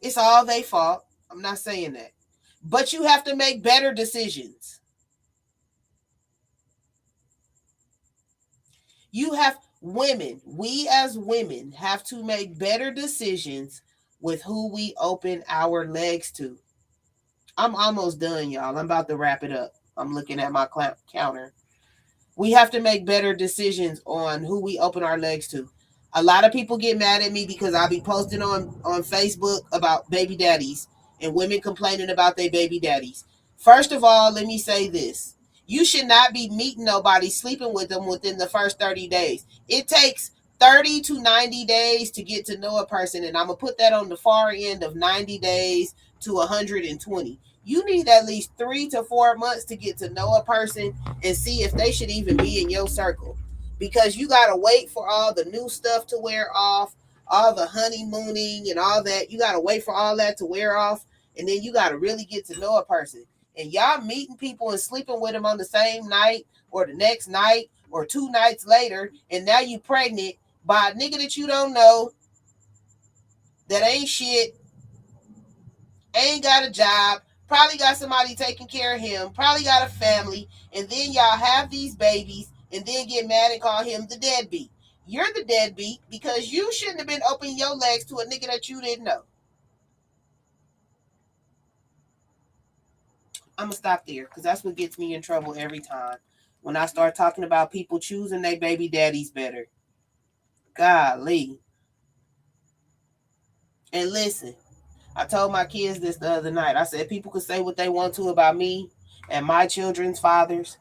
it's all their fault. I'm not saying that. But you have to make better decisions. We as women have to make better decisions with who we open our legs to. I'm almost done, y'all. I'm about to wrap it up. I'm looking at my counter. We have to make better decisions on who we open our legs to. A lot of people get mad at me because I'll be posting on Facebook about baby daddies and women complaining about their baby daddies. First of all, let me say this. You should not be meeting nobody, sleeping with them within the first 30 days. It takes 30 to 90 days to get to know a person, and I'm going to put that on the far end of 90 days to 120. You need at least 3 to 4 months to get to know a person and see if they should even be in your circle. Because you got to wait for all the new stuff to wear off, all the honeymooning and all that. You got to wait for all that to wear off, and then you got to really get to know a person. And y'all meeting people and sleeping with them on the same night or the next night or 2 nights later, and now you pregnant by a nigga that you don't know, that ain't shit, ain't got a job, probably got somebody taking care of him, probably got a family, and then y'all have these babies and then get mad and call him the deadbeat. You're the deadbeat because you shouldn't have been opening your legs to a nigga that you didn't know. I'm gonna stop there because that's what gets me in trouble every time. When I start talking about people choosing their baby daddies better. Golly. And listen, I told my kids this the other night. I said people could say what they want to about me and my children's fathers.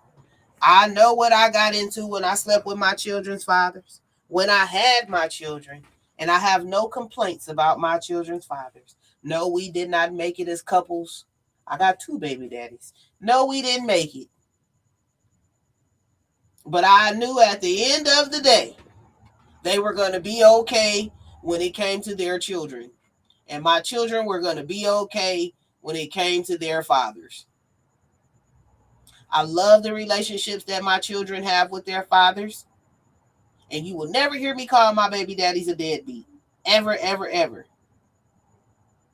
I know what I got into when I slept with my children's fathers, when I had my children, and I have no complaints about my children's fathers. No, we did not make it as couples. I got 2 baby daddies. No, we didn't make it. But I knew at the end of the day, they were going to be okay when it came to their children. And my children were going to be okay when it came to their fathers. I love the relationships that my children have with their fathers. And you will never hear me call my baby daddies a deadbeat. Ever, ever, ever.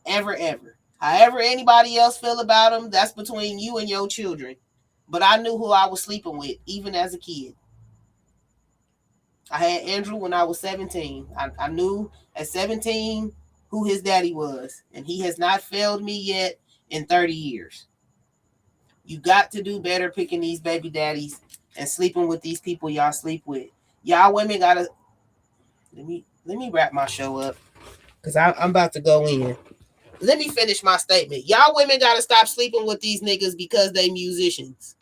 Ever, ever. However anybody else feel about them, that's between you and your children. But I knew who I was sleeping with, even as a kid. I had Andrew when I was 17. I knew at 17 who his daddy was. And he has not failed me yet in 30 years. You got to do better picking these baby daddies and sleeping with these people y'all sleep with. Y'all women gotta let me wrap my show up because I'm about to go in. Let me finish my statement. Y'all women gotta stop sleeping with these niggas because they musicians.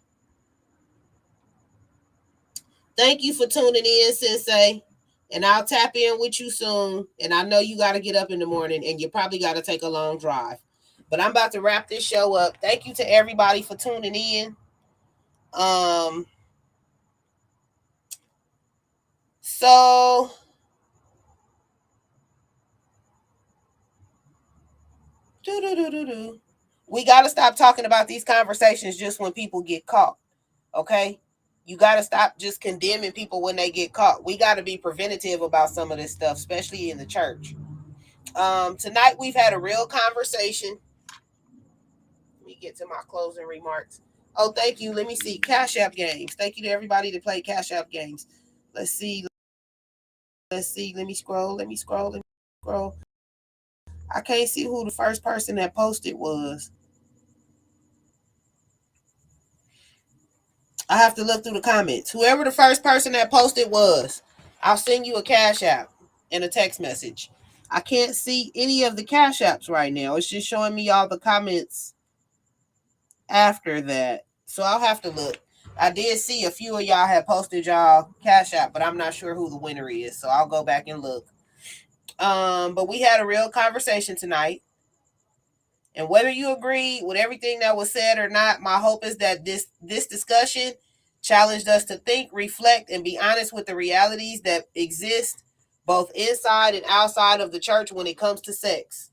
Thank you for tuning in, Sensei. And I'll tap in with you soon. And I know you got to get up in the morning and you probably got to take a long drive. But I'm about to wrap this show up. Thank you to everybody for tuning in. So we got to stop talking about these conversations just when people get caught. Okay? You got to stop just condemning people when they get caught. We got to be preventative about some of this stuff, especially in the church. Tonight we've had a real conversation. Let me get to my closing remarks. Oh, thank you. Let me see. Cash App games. Thank you to everybody that played Cash App games. Let's see. Let me scroll. I can't see who the first person that posted was. I have to look through the comments. Whoever the first person that posted was, I'll send you a Cash App and a text message. I can't see any of the Cash Apps right now. It's just showing me all the comments after that. So I'll have to look. I did see a few of y'all had posted y'all Cash App, but I'm not sure who the winner is. So I'll go back and look. But we had a real conversation tonight. And whether you agree with everything that was said or not, my hope is that this discussion challenged us to think, reflect, and be honest with the realities that exist both inside and outside of the church when it comes to sex.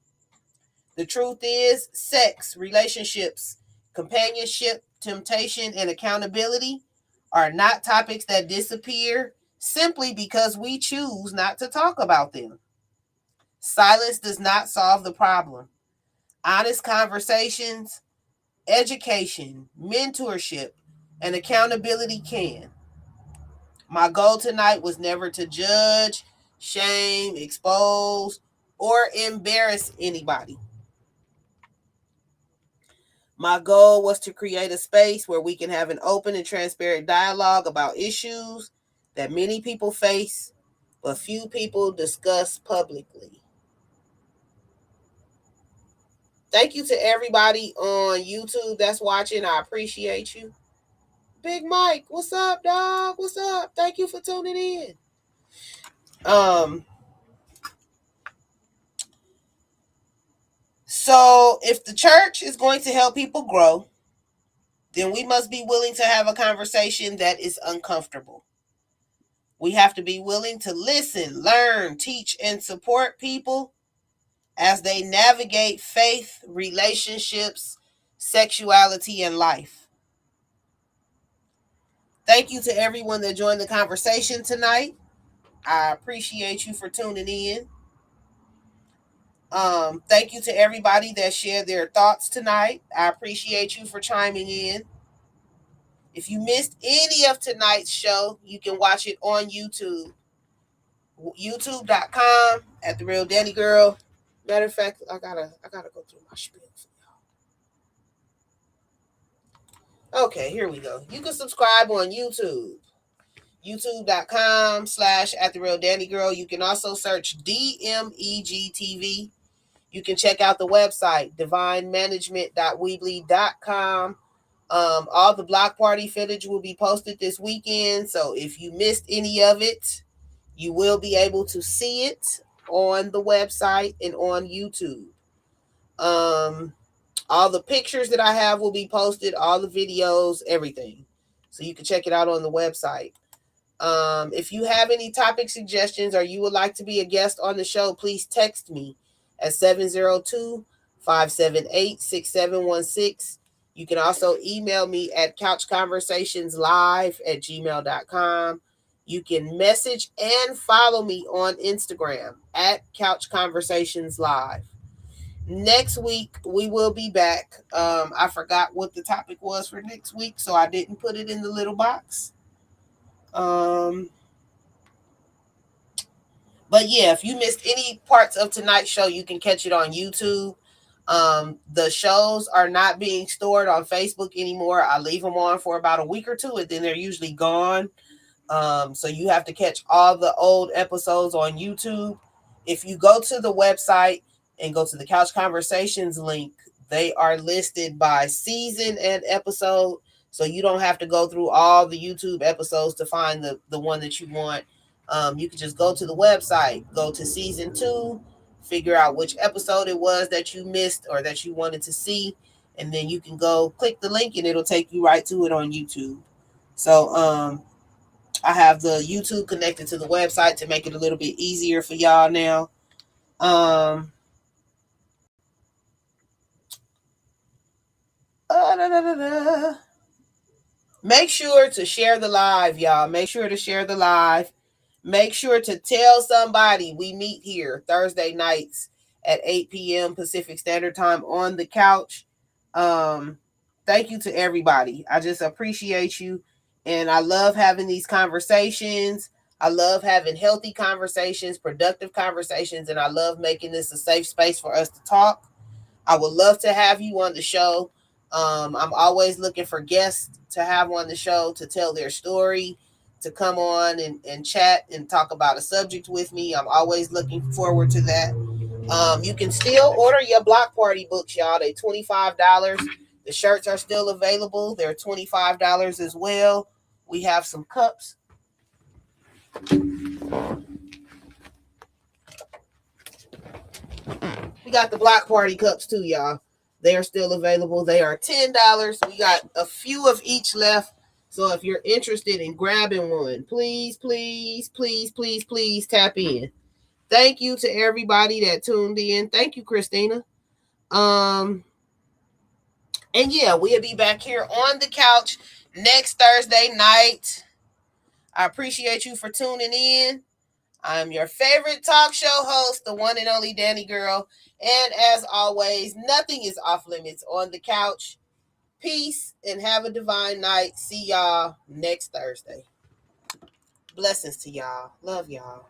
The truth is, sex, relationships, companionship, temptation, and accountability are not topics that disappear simply because we choose not to talk about them. Silence does not solve the problem. Honest conversations, education, mentorship, and accountability can. My goal tonight was never to judge, shame, expose, or embarrass anybody. My goal was to create a space where we can have an open and transparent dialogue about issues that many people face, but few people discuss publicly. Thank you to everybody on YouTube that's watching. I appreciate you. Big Mike, what's up, dog? What's up? Thank you for tuning in. So if the church is going to help people grow, then we must be willing to have a conversation that is uncomfortable. We have to be willing to listen, learn, teach, and support people as they navigate faith, relationships, sexuality, and life. Thank you to everyone that joined the conversation tonight. I appreciate you for tuning in. Thank you to everybody that shared their thoughts tonight. I appreciate you for chiming in. If you missed any of tonight's show, you can watch it on YouTube. YouTube.com at the real Danni Gyrl. Matter of fact, I gotta go through my spiel. Okay, here we go. You can subscribe on YouTube. YouTube.com/@the-real-Danni Gyrl. You can also search DMEGTV. You can check out the website, divinemanagement.weebly.com. All the block party footage will be posted this weekend. So if you missed any of it, you will be able to see it on the website and on YouTube. All the pictures that I have will be posted, all the videos, everything. So you can check it out on the website. If you have any topic suggestions or you would like to be a guest on the show, please text me at 702-578-6716. You can also email me at couchconversationslive@gmail.com. You can message and follow me on Instagram at couchconversationslive. Next week, we will be back. I forgot what the topic was for next week, so I didn't put it in the little box. But yeah, if you missed any parts of tonight's show, you can catch it on YouTube. The shows are not being stored on Facebook anymore. I leave them on for about a week or two, and then they're usually gone. So you have to catch all the old episodes on YouTube. If you go to the website and go to the Couch Conversations link, they are listed by season and episode. So you don't have to go through all the YouTube episodes to find the one that you want. You can just go to the website, go to season 2, figure out which episode it was that you missed or that you wanted to see, and then you can go click the link and it'll take you right to it on YouTube. So I have the YouTube connected to the website to make it a little bit easier for y'all now. Make sure to share the live, y'all. Make sure to share the live. Make sure to tell somebody we meet here Thursday nights at 8 p.m. Pacific Standard Time on the couch. Thank you to everybody. I just appreciate you. And I love having these conversations. I love having healthy conversations, productive conversations, and I love making this a safe space for us to talk. I would love to have you on the show. I'm always looking for guests to have on the show to tell their story, to come on and chat and talk about a subject with me. I'm always looking forward to that. You can still order your block party books, y'all. They're $25. The shirts are still available. They're $25 as well. We have some cups. We got the block party cups too, y'all. They are still available. They are $10. We got a few of each left. So if you're interested in grabbing one, please, please, please, please, please tap in. Thank you to everybody that tuned in. Thank you, Christina. And yeah, we'll be back here on the couch next Thursday night. I appreciate you for tuning in. I'm your favorite talk show host, the one and only Danni Gyrl. And as always, nothing is off limits on the couch. Peace and have a divine night. See y'all next Thursday. Blessings to y'all. Love y'all.